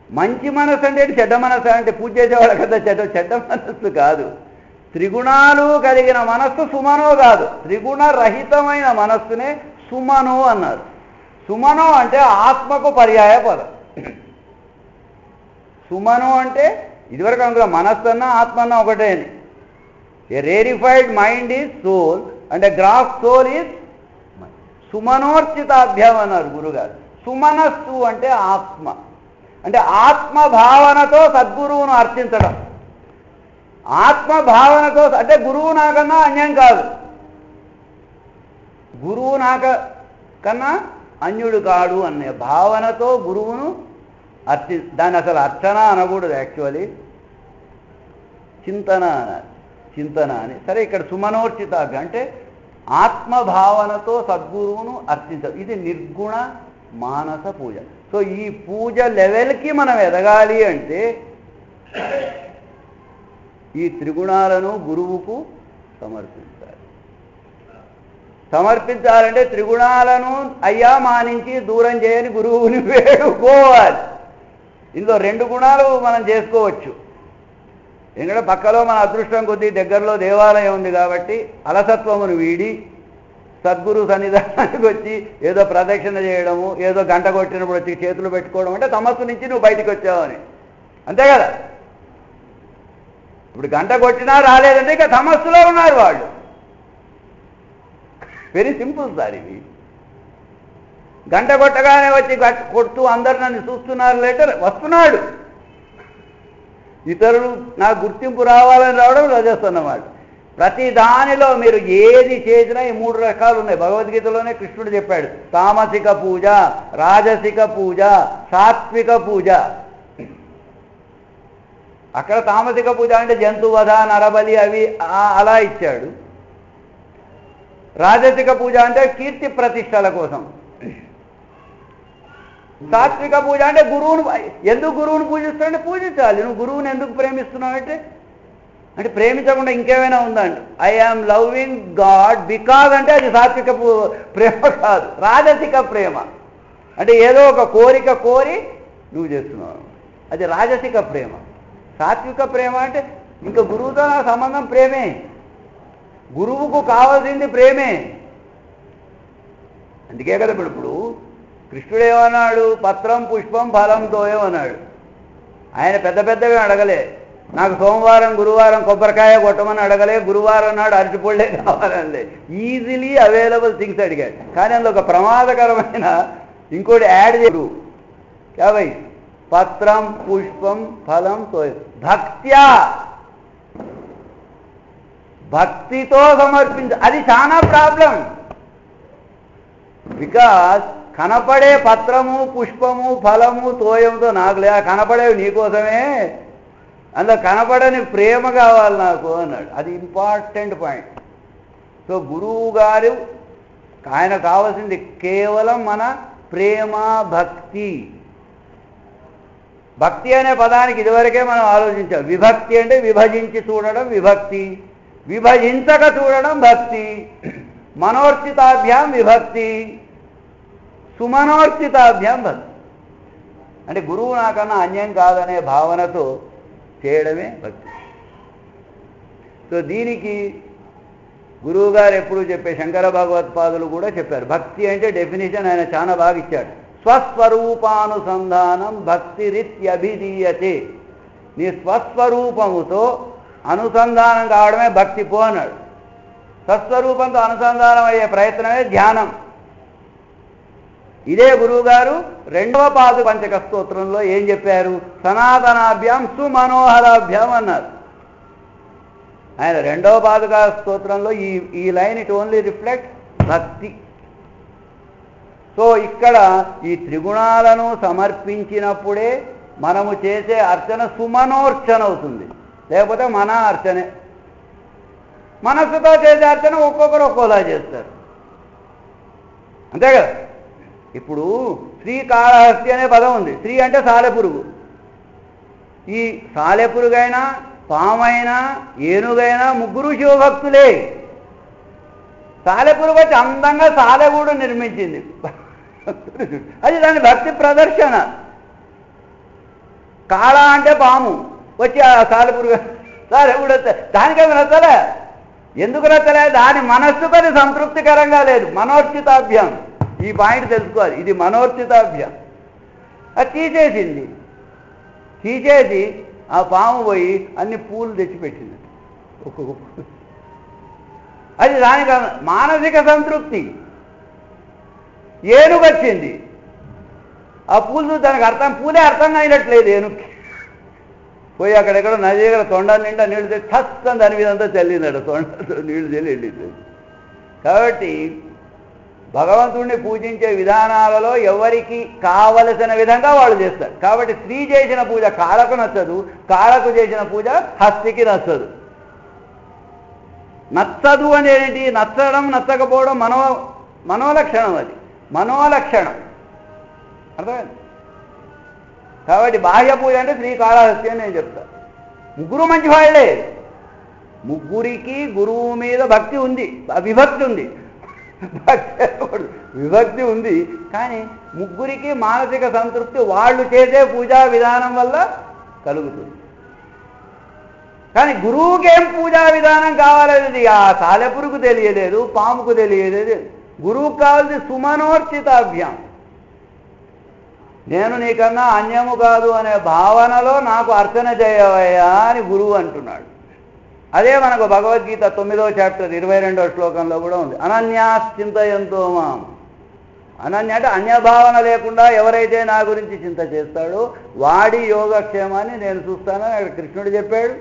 మంచి మనస్సు అంటే చెడ్డ మనస్సు అంటే పూజ చేసేవాళ్ళ కదా చెడ్డ మనస్సు కాదు. త్రిగుణాలు కలిగిన మనస్సు సుమనో కాదు, త్రిగుణ రహితమైన మనస్సునే సుమనో అన్నారు. సుమనో అంటే ఆత్మకు పర్యాయ పదం. సుమనో అంటే ఇదివరకు అనుకున్న మనస్సు అన్నా ఆత్మ అన్నా ఒకటే అని. A rarified mind is soul and a gross soul is సుమనోర్చితాభ్యాం అన్నారు గురుగారు. సుమనస్సు అంటే ఆత్మ, అంటే ఆత్మభావనతో సద్గురువును అర్చించడం. ఆత్మభావనతో అంటే గురువు నాకన్నా అన్యం కాదు, గురువు కన్నా అన్యుడు కాడు అనే భావనతో గురువును దాన్ని అసలు అర్చన అనకూడదు, యాక్చువల్లీ చింతన అనాలి. చింతన అని. సరే, ఇక్కడ సుమనోర్చితాభ్యాం అంటే ఆత్మభావనతో సద్గురువును అర్చించడం. ఇది నిర్గుణ మానస పూజ. సో ఈ పూజ లెవెల్కి మనం ఎదగాలి అంటే ఈ త్రిగుణాలను గురువుకు సమర్పించాలి. సమర్పించాలంటే త్రిగుణాలను అయ్యా మానించి దూరం చేయని గురువుని వేడుకోవాలి. ఇందులో 2 గుణాలు మనం చేసుకోవచ్చు. ఎందుకంటే పక్కలో మన అదృష్టం కొద్దీ దగ్గరలో దేవాలయం ఉంది కాబట్టి అలసత్వమును వీడి సద్గురు సన్నిధానానికి వచ్చి ఏదో ప్రదక్షిణ చేయడము, ఏదో గంట కొట్టినప్పుడు వచ్చి చేతులు పెట్టుకోవడం అంటే తమస్సు నుంచి నువ్వు బయటికి వచ్చావని, అంతే కదా? ఇప్పుడు గంట కొట్టినా రాలేదంటే ఇక తమస్సులో ఉన్నారు వాళ్ళు. వెరీ సింపుల్ సార్ ఇది. గంట కొట్టగానే వచ్చి కొడుతూ అందరు నన్ను చూస్తున్నారు లేటర్ వస్తున్నాడు. ఇతరులు నాకు గుర్తింపు రావాలని రావడం రజస్సు అన్నమాట. ప్రతి దానిలో మీరు ఏది చేసినా ఈ 3 రకాలు ఉన్నాయి. భగవద్గీతలోనే కృష్ణుడు చెప్పాడు, తామసిక పూజ, రాజసిక పూజ, సాత్విక పూజ. అక్కడ తామసిక పూజ అంటే జంతువధ, నరబలి అవి అలా ఇచ్చాడు. రాజసిక పూజ అంటే కీర్తి ప్రతిష్టల కోసం. సాత్విక పూజ అంటే గురువును ఎందుకు గురువును పూజిస్తాడంటే పూజించాలి. నువ్వు గురువుని ఎందుకు ప్రేమిస్తున్నావు అంటే ప్రేమించకుండా ఇంకేమైనా ఉందంట. I am loving God because అంటే అది సాత్విక ప్రేమ కాదు, రాజసిక ప్రేమ. అంటే ఏదో ఒక కోరిక కోరి నువ్వు చేస్తున్నావు, అది రాజసిక ప్రేమ. సాత్విక ప్రేమ అంటే ఇంకా గురువుతో నా సంబంధం ప్రేమే, గురువుకు కావాల్సింది ప్రేమే. అందుకే కదా ఇప్పుడు కృష్ణుడు ఏమన్నాడు, పత్రం పుష్పం ఫలం తోయం అన్నాడు. ఆయన పెద్ద పెద్దగా అడగలే, నాకు సోమవారం గురువారం కొబ్బరికాయ కొట్టమని అడగలే, గురువారం నాడు అరటిపొళ్ళే కావాలనలే. ఈజీలీ అవైలబుల్ థింగ్స్ అడిగాడు. కానీ అందులో ఒక ప్రమాదకరమైన ఇంకోటి యాడ్ చేయడు. యాభై పత్రం పుష్పం ఫలం తోయం భక్త్యా, భక్తితో సమర్పించ. అది చాలా ప్రాబ్లం. బికాజ్ కనపడే పత్రము పుష్పము ఫలము తోయంతో నాకులే, కనపడేవి నీకోసమే, అందులో కనపడని ప్రేమ కావాలి నాకు అన్నాడు. అది ఇంపార్టెంట్ పాయింట్. సో గురువు గారు ఆయన కావాల్సింది కేవలం మన ప్రేమ భక్తి. భక్తి అనే పదానికి ఇదివరకే మనం ఆలోచించాం. విభక్తి అంటే విభజించి చూడడం విభక్తి, విభజించక చూడడం భక్తి. మనోర్చితాభ్యాం విభక్తి, సుమనోర్చితాభ్యాం భక్తి. అంటే గురువు నాకన్నా అన్యం కాదనే భావనతో చేయడమే భక్తి. సో దీనికి గురువుగారు ఎప్పుడు చెప్పే శంకర భగవత్పాదులు కూడా చెప్పారు. భక్తి అంటే డెఫినేషన్ ఆయన చాలా బాగా ఇచ్చాడు. స్వస్వరూపానుసంధానం భక్తిరిత్యభిధీయతే. నీ స్వస్వరూపముతో అనుసంధానం కావడమే భక్తి పో అన్నాడు. స్వస్వరూపంతో అనుసంధానం అయ్యే ప్రయత్నమే ధ్యానం. ఇదే గురువుగారు రెండవ పాదు పంచక స్తోత్రంలో ఏం చెప్పారు? సనాతనాభ్యాం సుమనోహరాభ్యాం అన్నారు. ఆయన రెండవ పాదుక స్తోత్రంలో ఈ లైన్ ఇట్ ఓన్లీ రిఫ్లెక్ట్ భక్తి. సో ఇక్కడ ఈ త్రిగుణాలను సమర్పించినప్పుడే మనము చేసే అర్చన సుమనోర్చన అవుతుంది, లేకపోతే మన అర్చనే. మనస్సుతో చేసే అర్చన ఒక్కొక్కరు ఒక్కోలా చేస్తారు, అంతే కదా. ఇప్పుడు శ్రీకాళహస్తి అనే పదం ఉంది. శ్రీ అంటే సాలెపురుగు. ఈ సాలెపురుగైనా పామైనా ఏనుగైనా ముగ్గురు శివభక్తులే. సాలెపురుగు వచ్చి అందంగా సాలెగూడు నిర్మించింది, అది దాని భక్తి ప్రదర్శన. కాళ అంటే పాము వచ్చి ఆ సాలెపురుగు సాలెగూడు దానికేమి నచ్చలే. ఎందుకు నచ్చలే? దాని మనస్సుకు అది సంతృప్తికరంగా లేదు. మనోర్చితాభ్యాం, ఈ పాయింట్ తెలుసుకోవాలి. ఇది మనోర్చితాభ్యాం. అది తీసేసింది. తీసేసి ఆ పాము పోయి అన్ని పూలు తెచ్చిపెట్టింది. ఒక్కొక్క అది దానికి మానసిక సంతృప్తి. ఏనుగొచ్చింది, ఆ పూలు దానికి అర్థం, పూలే అర్థం అయినట్లేదు ఏనుగుకి. పోయి అక్కడెక్కడ నది దగ్గర తొండ నిండా నీళ్లు తెచ్చి ఖచ్చితంగా దాని మీద అంతా చల్లిందట. తొండతో నీళ్లు చల్లి వెళ్ళింది. కాబట్టి భగవంతుడిని పూజించే విధానాలలో ఎవరికి కావలసిన విధంగా వాళ్ళు చేస్తారు. కాబట్టి స్త్రీ చేసిన పూజ కాళకు నచ్చదు, కాళకు చేసిన పూజ హస్తికి నచ్చదు. నచ్చదు అనేది నచ్చడం నచ్చకపోవడం మనోలక్షణం. అది మనోలక్షణం, అర్థమైంది. కాబట్టి బాహ్య పూజ అంటే శ్రీకాళహస్తి అని నేను చెప్తా. ముగ్గురు మంచి వాళ్ళే. ముగ్గురికి గురువు మీద భక్తి ఉంది, విభక్తి ఉంది. విభక్తి ఉంది, కానీ ముగ్గురికి మానసిక సంతృప్తి వాళ్ళు చేసే పూజా విధానం వల్ల కలుగుతుంది. కానీ గురువుకి ఏం పూజా విధానం కావాలనేది ఆ సాలెపురుకు తెలియలేదు, పాముకు తెలియలేదు. గురువుకు కావాల్సి సుమనోర్చితాభ్యాం. నేను నీకన్నా అన్యము కాదు అనే భావనలో నాకు అర్చన చేయవయ్యా అని గురువు అంటున్నాడు. అదే మనకు భగవద్గీత 9వ చాప్టర్ 22వ శ్లోకంలో కూడా ఉంది. అనన్యాశ్చింతయంతో మాం. అనన్య అంటే అన్యభావన లేకుండా ఎవరైతే నా గురించి చింత చేస్తాడో వాడి యోగక్షేమాన్ని నేను చూస్తానని అక్కడ కృష్ణుడు చెప్పాడు.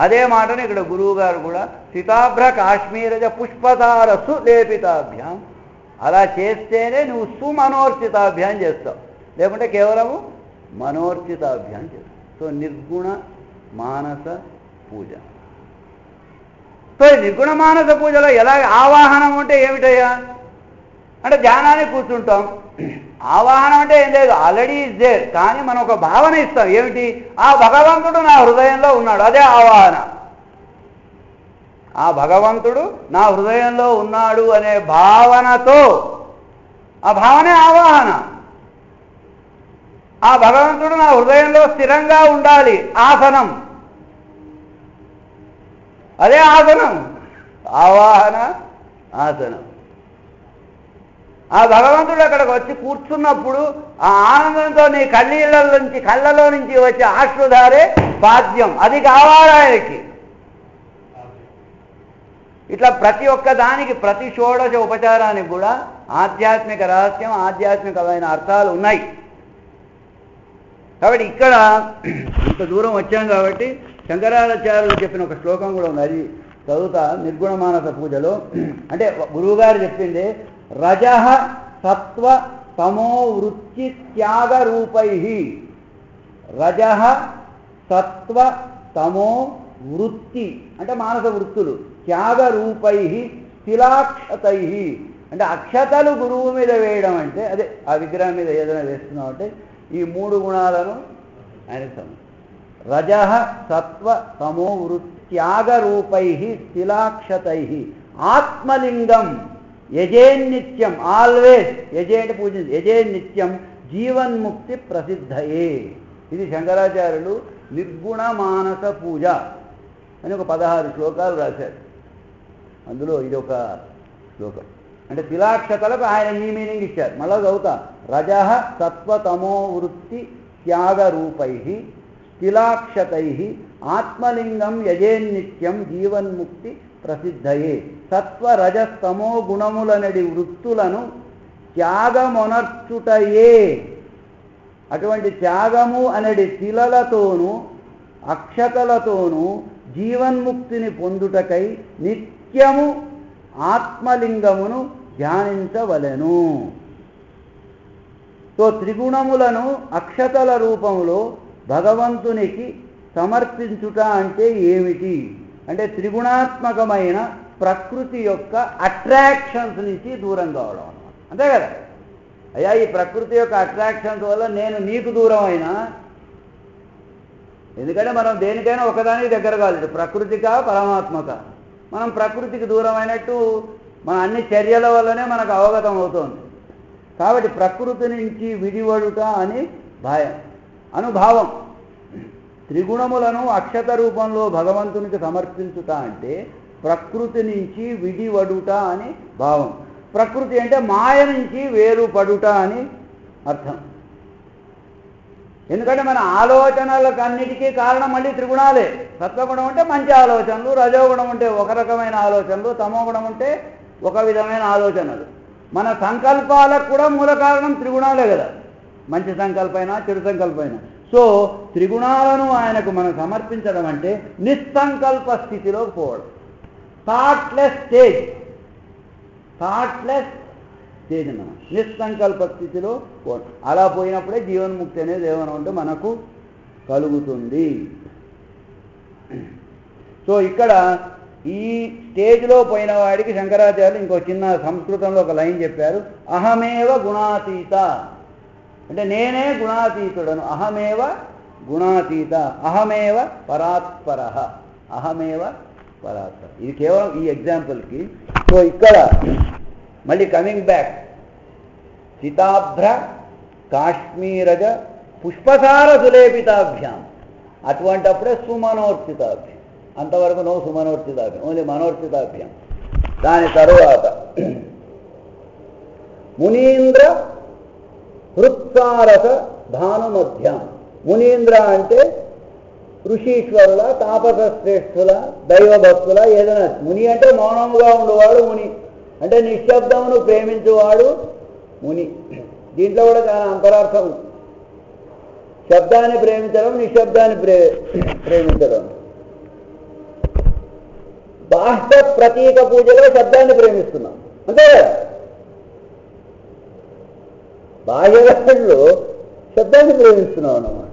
అదే మాటను ఇక్కడ గురువు గారు కూడా సీతాభ్ర కాశ్మీరజ పుష్పతారసు లేపితాభ్యాం. అలా చేస్తేనే నువ్వు సుమనోర్చితాభ్యాం చేస్తావు, లేకుంటే కేవలము మనోర్చితాభ్యాం చేస్తావు. సో నిర్గుణ మానస పూజ. సో నిర్గుణ మానస పూజలో ఎలా ఆవాహనం అంటే ఏమిటయ్యా అంటే ధ్యానానికి కూర్చుంటాం. ఆవాహనం అంటే ఏం లేదు, ఆల్రెడీ ఈజ్ దేర్. కానీ మనం ఒక భావన ఇస్తాం. ఏమిటి? ఆ భగవంతుడు నా హృదయంలో ఉన్నాడు, అదే ఆవాహన. ఆ భగవంతుడు నా హృదయంలో ఉన్నాడు అనే భావనతో, ఆ భావనే ఆవాహన. ఆ భగవంతుడు నా హృదయంలో స్థిరంగా ఉండాలి, ఆసనం. అదే ఆసనం, ఆవాహన ఆసనం. ఆ భగవంతుడు అక్కడికి వచ్చి కూర్చున్నప్పుడు ఆ ఆనందంతో నీ కళ్ళలో నుంచి వచ్చే ఆశ్రుధారే పాద్యం, అది కావాలి ఆయనకి. ఇట్లా ప్రతి ఒక్క దానికి, ప్రతి షోడశ ఉపచారానికి కూడా ఆధ్యాత్మిక రహస్యం, ఆధ్యాత్మికమైన అర్థాలు ఉన్నాయి. కాబట్టి ఇక్కడ ఇంత దూరం వచ్చాం కాబట్టి శంకరాచార్యులు చెప్పిన ఒక శ్లోకం కూడా ఉంది, అది చదువుతా. నిర్గుణ మానస పూజలో అంటే గురువుగారు చెప్పింది రజః సత్వ తమో వృత్తి త్యాగ రూపై. రజః సత్వ తమో వృత్తి అంటే మానస వృత్తులు, త్యాగ రూపై స్థిలాక్షతై అంటే అక్షతలు గురువు మీద వేయడం అంటే అదే ఆ విగ్రహం మీద ఏదైనా వేస్తున్నాం అంటే ఈ మూడు గుణాలను ఆయన రజః సత్వ తమో వృత్తి త్యాగ రూపై స్థిలాక్షతై ఆత్మలింగం యజేన్నిత్యం, ఆల్వేస్ యజే అంటే పూజించి, యజేన్నిత్యం జీవన్ముక్తి ప్రసిద్ధయే. ఇది శంకరాచార్యులు నిర్గుణ మానస పూజ అని ఒక 16 శ్లోకాలు రాశారు. అందులో ఇది ఒక శ్లోకం. అంటే తిలాక్షతలకు ఆయన ఈ మీనింగ్ ఇచ్చారు. మళ్ళా చదువుతా. రజః సత్వతమో వృత్తి త్యాగ రూపై కిలాక్షతై ఆత్మలింగం యజేన్నిత్యం జీవన్ముక్తి ప్రసిద్ధయే. సత్వ రజస్తమో గుణములనడి వృత్తులను త్యాగమొనర్చుటయే. అటువంటి త్యాగము అనడి శిలలతోనూ అక్షతలతోనూ జీవన్ముక్తిని పొందుటకై నిత్యము ఆత్మలింగమును ధ్యానించవలెను. సో త్రిగుణములను అక్షతల రూపంలో భగవంతునికి సమర్పించుట అంటే ఏమిటి అంటే త్రిగుణాత్మకమైన ప్రకృతి యొక్క అట్రాక్షన్స్ నుంచి దూరం కావడం అన్నమాట. అంతే కదా. అయ్యా ఈ ప్రకృతి యొక్క అట్రాక్షన్స్ వల్ల నేను నీకు దూరం అయినా, ఎందుకంటే మనం దేనికైనా ఒకదానికి దగ్గర కాలేదు, ప్రకృతికా పరమాత్మక. మనం ప్రకృతికి దూరం అయినట్టు మన అన్ని చర్యల వల్లనే మనకు అవగతం అవుతోంది. కాబట్టి ప్రకృతి నుంచి విడివడుట అని అనుభావం. త్రిగుణములను అక్షత రూపంలో భగవంతునికి సమర్పించుట అంటే ప్రకృతి నుంచి విడివడుట అని భావం. ప్రకృతి అంటే మాయ నుంచి వేరుపడుట అని అర్థం. ఎందుకంటే మన ఆలోచనలకు అన్నిటికీ కారణం మళ్ళీ త్రిగుణాలే. సత్వగుణం అంటే మంచి ఆలోచనలు, రజోగుణం అంటే ఒక రకమైన ఆలోచనలు, తమోగుణం అంటే ఒక విధమైన ఆలోచనలు. మన సంకల్పాలకు కూడా మూల కారణం త్రిగుణాలే కదా, మంచి సంకల్పైనా చెడు సంకల్పైనా. సో త్రిగుణాలను ఆయనకు మనం సమర్పించడం అంటే నిస్సంకల్ప స్థితిలోకి పోవడం, థాట్లెస్ స్టేజ్ అన్నమాట. నిస్సంకల్ప స్థితిలో పోవడం. అలా పోయినప్పుడే జీవన్ముక్తి అనేది ఏమైనా ఉంటే మనకు కలుగుతుంది. సో ఇక్కడ ఈ స్టేజ్లో పోయిన వాడికి శంకరాచార్యులు ఇంకో చిన్న సంస్కృతంలో ఒక లైన్ చెప్పారు. అహమేవ గుణాతీత అంటే నేనే గుణాతీతుడను. అహమేవ గుణాతీత, అహమేవ పరాత్పర, అహమేవ పరాత్పర. ఇది కేవలం ఈ ఎగ్జాంపుల్కి. సో ఇక్కడ మళ్ళీ కమింగ్ బ్యాక్, సితాభ్ర కాశ్మీరజ పుష్పసార సులేపితాభ్యాం, అటువంటప్పుడే సుమనోర్చితాభ్యం. అంతవరకు నో సుమనోర్చితాభ్యం, ఓన్లీ మనోర్చితాభ్యం. దాని తరువాత మునీంద్ర హృత్సారస భానుమధ్యం. మునీంద్ర అంటే ఋషీశ్వరుల, తాపస శ్రేష్ఠుల, దైవభక్తుల ఏదైనా. ముని అంటే మౌనముగా ఉండేవాడు ముని, అంటే నిశ్శబ్దమును ప్రేమించేవాడు ముని. దీంట్లో కూడా చాలా అంతరార్థం. శబ్దాన్ని ప్రేమించడం, నిశ్శబ్దాన్ని ప్రేమించడం. బాహ్య ప్రతీక పూజలో శబ్దాన్ని ప్రేమిస్తున్నాం అంతే కదా. బాహ్యలో శబ్దాన్ని ప్రేమిస్తున్నాం అన్నమాట.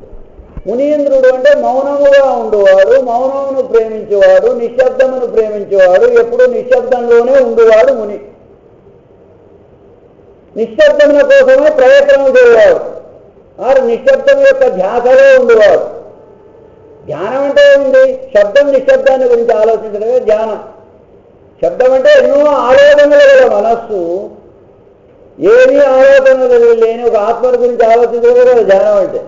మునీంద్రుడు అంటే మౌనముగా ఉండేవాడు, మౌనమును ప్రేమించేవాడు, నిశ్శబ్దమును ప్రేమించేవాడు, ఎప్పుడూ నిశ్శబ్దంలోనే ఉండేవాడు ముని. నిశ్శబ్దముల కోసమే ప్రయత్నం చేయవాడు, ఆరు నిశ్శబ్దం యొక్క ధ్యాసలో ఉండేవాడు. ధ్యానం అంటే ఉంది, శబ్దం నిశ్శబ్దాన్ని గురించి ఆలోచించడమే ధ్యానం. శబ్దం అంటే ఎన్నో ఆలోచనలు గల మనస్సు, ఏమీ ఆలోచనలు లేని ఒక ఆత్మల గురించి ఆలోచించడం కదా ధ్యానం అంటే.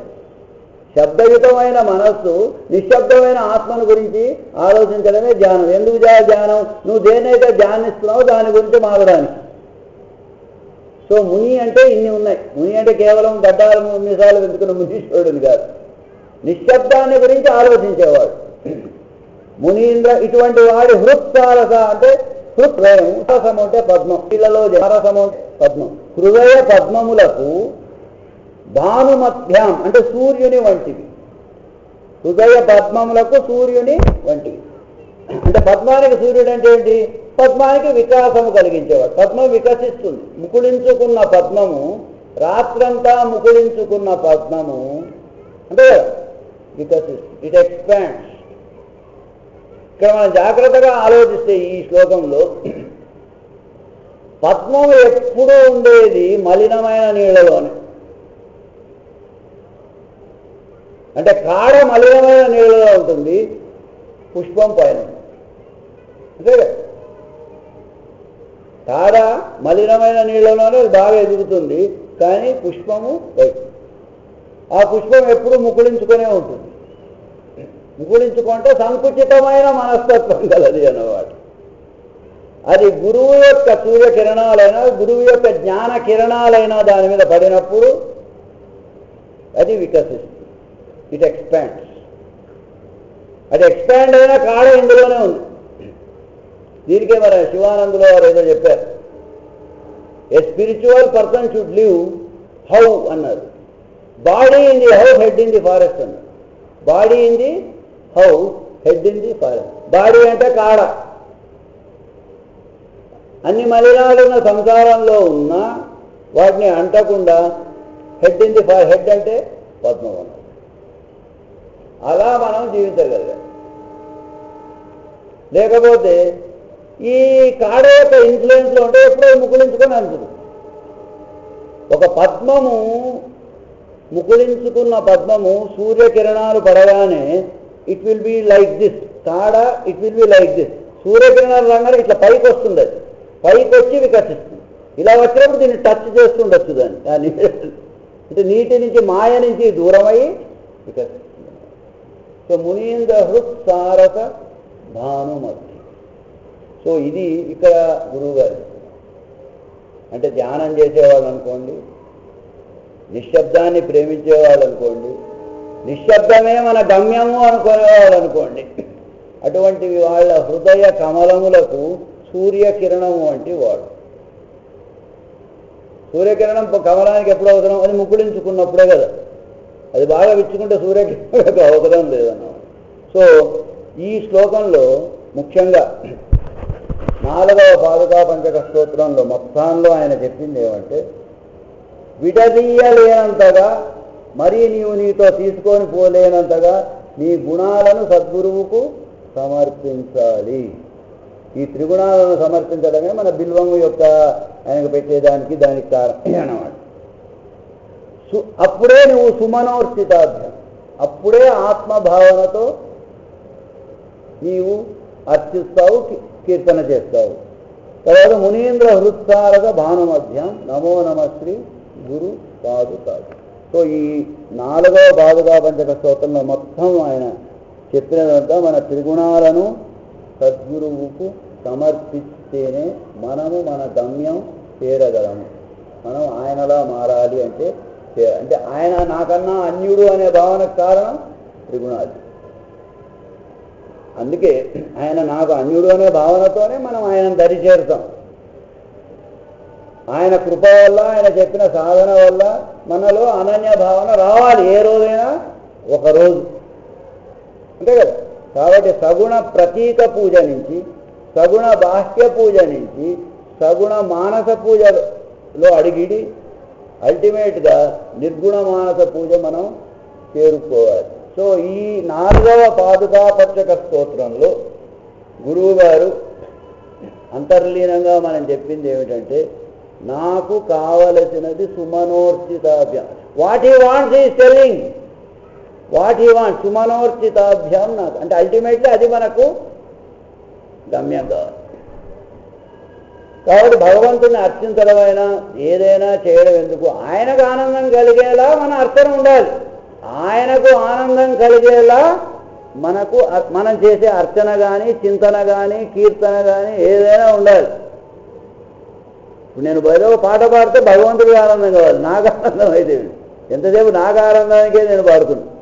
శబ్దయుతమైన మనస్సు నిశ్శబ్దమైన ఆత్మను గురించి ఆలోచించడమే ధ్యానం. ఎందుకు ధ్యానం? నువ్వు దేన్నైతే ధ్యానిస్తున్నావో దాని గురించి మారడానికి. సో ముని అంటే ఇన్ని ఉన్నాయి. ముని అంటే కేవలం గడ్డాలు నిమిషాలు వెతుకున్న మునీశ్వరుడిని కాదు, నిశ్శబ్దాన్ని గురించి ఆలోచించేవాడు మునీంద్ర. ఇటువంటి వాడి హృత్సారస అంటే హృదయం, రసము అంటే పద్మం, పిల్లలో రసము అంటే పద్మం. హృదయ పద్మములకు భానుమధ్యం అంటే సూర్యుని వంటివి. హృదయ పద్మములకు సూర్యుని వంటివి. అంటే పద్మానికి సూర్యుడు అంటే ఏంటి? పద్మానికి వికాసము కలిగించేవాడు. పద్మం వికసిస్తుంది. ముకుళించుకున్న పద్మము, రాత్రంతా ముకుళించుకున్న పద్మము అంటే వికసిస్తుంది, ఇట్ ఎక్స్పాండ్స్. ఇక్కడ మనం జాగ్రత్తగా ఆలోచిస్తే ఈ శ్లోకంలో పద్మం ఎప్పుడూ ఉండేది మలినమైన నీళ్లలోనే. అంటే కాడ మలినమైన నీళ్ళలో ఉంటుంది, పుష్పం పైన. అంతే కదా, కాడ మలినమైన నీళ్ళలోనే బాగా ఎదుగుతుంది, కానీ పుష్పము బయట. ఆ పుష్పం ఎప్పుడు ముకుళించుకునే ఉంటుంది. ముకుళించుకుంటే సంకుచితమైన మనస్తత్వం కలది అన్నమాట. అది గురువు యొక్క సూర్యకిరణాలైనా, గురువు యొక్క జ్ఞాన కిరణాలైనా దాని మీద పడినప్పుడు అది వికసిస్తుంది, ఇట్ ఎక్స్పాండ్స్. అది ఎక్స్పాండ్ అయినా కాడ ఇందులోనే ఉంది. దీనికే మరి శివానందులో వారు ఏదో చెప్పారు, a spiritual person should live how అన్నారు, body in the house, head in the forest అన్నారు. Body in the house, head in the forest. Body అంటే కాడ, అన్ని మలినాలున్న సంసారంలో ఉన్న వాటిని అంటకుండా head in the forest, head అంటే పద్మవనం. అలా మనం జీవించగలిగాం. లేకపోతే ఈ కాడ యొక్క ఇన్ఫ్లుయెన్స్లో ఉంటే ఎప్పుడో ముకుళించుకొని అంటుంది. ఒక పద్మము, ముకుళించుకున్న పద్మము సూర్యకిరణాలు పడగానే it will be like this, కాడ it will be like this. సూర్యకిరణాలు రాగానే ఇట్లా పైకి వస్తుంది, అది పైకి వచ్చి వికసిస్తుంది. ఇలా వచ్చినప్పుడు దీన్ని టచ్ చేస్తుండొచ్చు దాన్ని, అంటే నీటి నుంచి మాయ నుంచి దూరమై వికసిస్తుంది. సో మునీంద్ర హృత్సారక భానుమతి. సో ఇది ఇక్కడ గురువు గారు అంటే ధ్యానం చేసేవాళ్ళు అనుకోండి, నిశ్శబ్దాన్ని ప్రేమించేవాళ్ళు అనుకోండి, నిశ్శబ్దమే మన గమ్యము అనుకునేవాళ్ళు అనుకోండి, అటువంటి వాళ్ళ హృదయ కమలములకు సూర్యకిరణము వంటి వాడు. సూర్యకిరణం కమలానికి ఎప్పుడు అవసరం? అది ముకుళించుకున్నప్పుడే కదా. అది బాగా విచ్చుకుంటే సూర్యకిరణకు అవసరం లేదన్నమాట. సో ఈ శ్లోకంలో ముఖ్యంగా 4వ పాదుకా పంచక స్తోత్రంలో మొత్తంలో ఆయన చెప్పింది ఏమంటే, విడదీయలేనంతగా, మరీ నీవు నీతో తీసుకొని పోలేనంతగా నీ గుణాలను సద్గురువుకు సమర్పించాలి. ఈ త్రిగుణాలను సమర్పించడమే మన బిల్వము యొక్క ఆయనకు పెట్టేదానికి దానికి కారణం అన్నమాట. అప్పుడే నువ్వు సుమనోర్చితాభ్యం, అప్పుడే ఆత్మభావనతో నీవు అర్చిస్తావు, కీర్తన చేస్తావు. తర్వాత మునీంద్ర హృత్సారక భానుమధ్యం నమో నమ శ్రీ గురు కాదు కాదు. సో ఈ 4వ పాదుకా పంచక స్తోత్రంలో మొత్తం ఆయన చెప్పినదంతా మన త్రిగుణాలను సద్గురువుకు సమర్పిస్తేనే మనము మన గమ్యం చేరగలము. మనం ఆయనలా మారాలి అంటే ఆయన నాకన్నా అన్యుడు అనే భావనకు కారణం త్రిగుణాలు. అందుకే ఆయన నాకు అన్యుడు అనే భావనతోనే మనం ఆయనను దరి చేరుతాం. ఆయన కృప వల్ల, ఆయన చెప్పిన సాధన వల్ల మనలో అనన్య భావన రావాలి ఏ రోజైనా ఒకరోజు, అంతే కదా. కాబట్టి సగుణ ప్రతీక పూజ నుంచి, సగుణ బాహ్య పూజ నుంచి, సగుణ మానస పూజలో అడిగిడి అల్టిమేట్గా నిర్గుణ మానస పూజ మనం చేరుకోవాలి. సో ఈ 4వ పాదుకా పంచక స్తోత్రంలో గురువు గారు అంతర్లీనంగా మనం చెప్పింది ఏమిటంటే, నాకు కావలసినది సుమనోర్చితాభ్యాం. What he wants is telling what he wants. సుమనోర్చితాభ్యాం నాకు అంటే అల్టిమేట్లీ అది మనకు గమ్యం కావాలి. కాబట్టి భగవంతుని అర్చించడమైనా ఏదైనా చేయడం ఎందుకు? ఆయనకు ఆనందం కలిగేలా మన అర్చన ఉండాలి. ఆయనకు ఆనందం కలిగేలా మనం చేసే అర్చన కానీ, చింతన కానీ, కీర్తన కానీ ఏదైనా ఉండాలి. ఇప్పుడు నేను బయట పాట పాడితే భగవంతుడికి ఆనందం కావాలి, నాకు ఆనందం అయితే ఎంతసేపు నాకు ఆనందానికే నేను పాడుతున్నాను,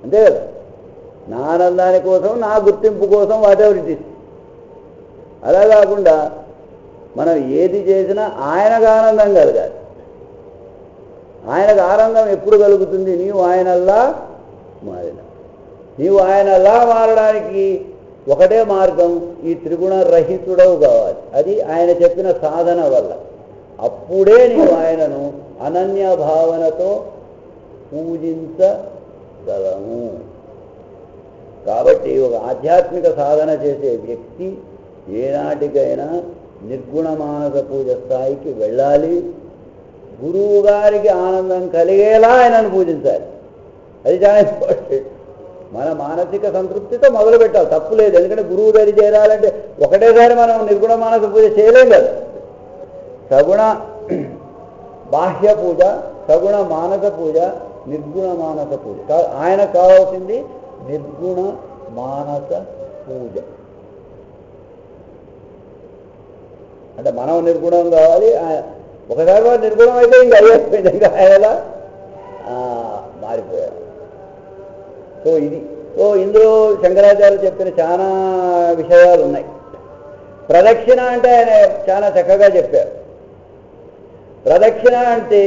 అంతే కదా. నా ఆనందాని కోసం, నా గుర్తింపు కోసం వాటెవర్ ఇట్ ఇస్. అలా కాకుండా మనం ఏది చేసినా ఆయనకు ఆనందం కలగాలి. ఆయనకు ఆనందం ఎప్పుడు కలుగుతుంది? నీవు ఆయనల్లా మారిన. నీవు ఆయనల్లా మారడానికి ఒకటే మార్గం, ఈ త్రిగుణ రహితుడవు కావాలి. అది ఆయన చెప్పిన సాధన వల్ల. అప్పుడే నీవు ఆయనను అనన్య భావనతో పూజించగలము. కాబట్టి ఒక ఆధ్యాత్మిక సాధన చేసే వ్యక్తి ఏనాటికైనా నిర్గుణ మానస పూజ స్థాయికి వెళ్ళాలి. గురువు గారికి ఆనందం కలిగేలా ఆయనను పూజించాలి. అది చాలా ఇంపార్టెంట్. మన మానసిక సంతృప్తితో మొదలు పెట్టాలి, తప్పు లేదు. ఎందుకంటే గురువు దరి చేరాలంటే ఒకటేసారి మనం నిర్గుణ మానస పూజ చేయలేం కదా. సగుణ బాహ్య పూజ, సగుణ మానస పూజ, నిర్గుణ మానస పూజ. ఆయనకు కావాల్సింది నిర్గుణ మానస పూజ. అంటే మనం నిర్గుణం కావాలి. ఒకసారి వాడు నిర్గుణం అయితే ఇంకా అయ్యేపోయింది, ఇంకా ఆయనలా మారిపోయారు. సో ఇది ఇందులో శంకరాచార్యులు చెప్పిన చాలా విషయాలు ఉన్నాయి. ప్రదక్షిణ అంటే ఆయన చాలా చక్కగా చెప్పారు. ప్రదక్షిణ అంటే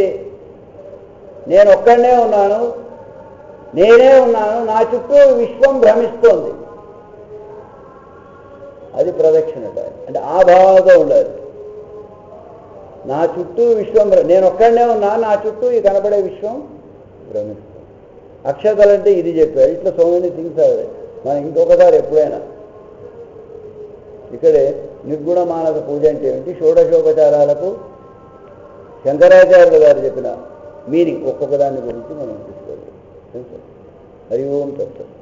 నేను ఒక్కడనే ఉన్నాను, నేనే ఉన్నాను, నా చుట్టూ విశ్వం భ్రమిస్తోంది, అది ప్రదక్షిణ అంటే ఆ భావంతో ఉండాలి. నా చుట్టూ విశ్వం, నేను ఒక్కడనే ఉన్నాను, నా చుట్టూ ఈ కనపడే విశ్వం భ్రమిస్తుంది. అక్షతలంటే ఇది చెప్పారు. ఇట్లా సో మెనీ థింగ్స్ అవి మనం ఇంకొకసారి ఎప్పుడైనా ఇక్కడే నిర్గుణ మానస పూజ అంటే ఏమిటి, షోడశోపచారాలకు శంకరాచార్యులు గారు చెప్పిన మీనింగ్ ఒక్కొక్క దాని గురించి మనం తీసుకోవాలి. హరి ఓం తత్సత్.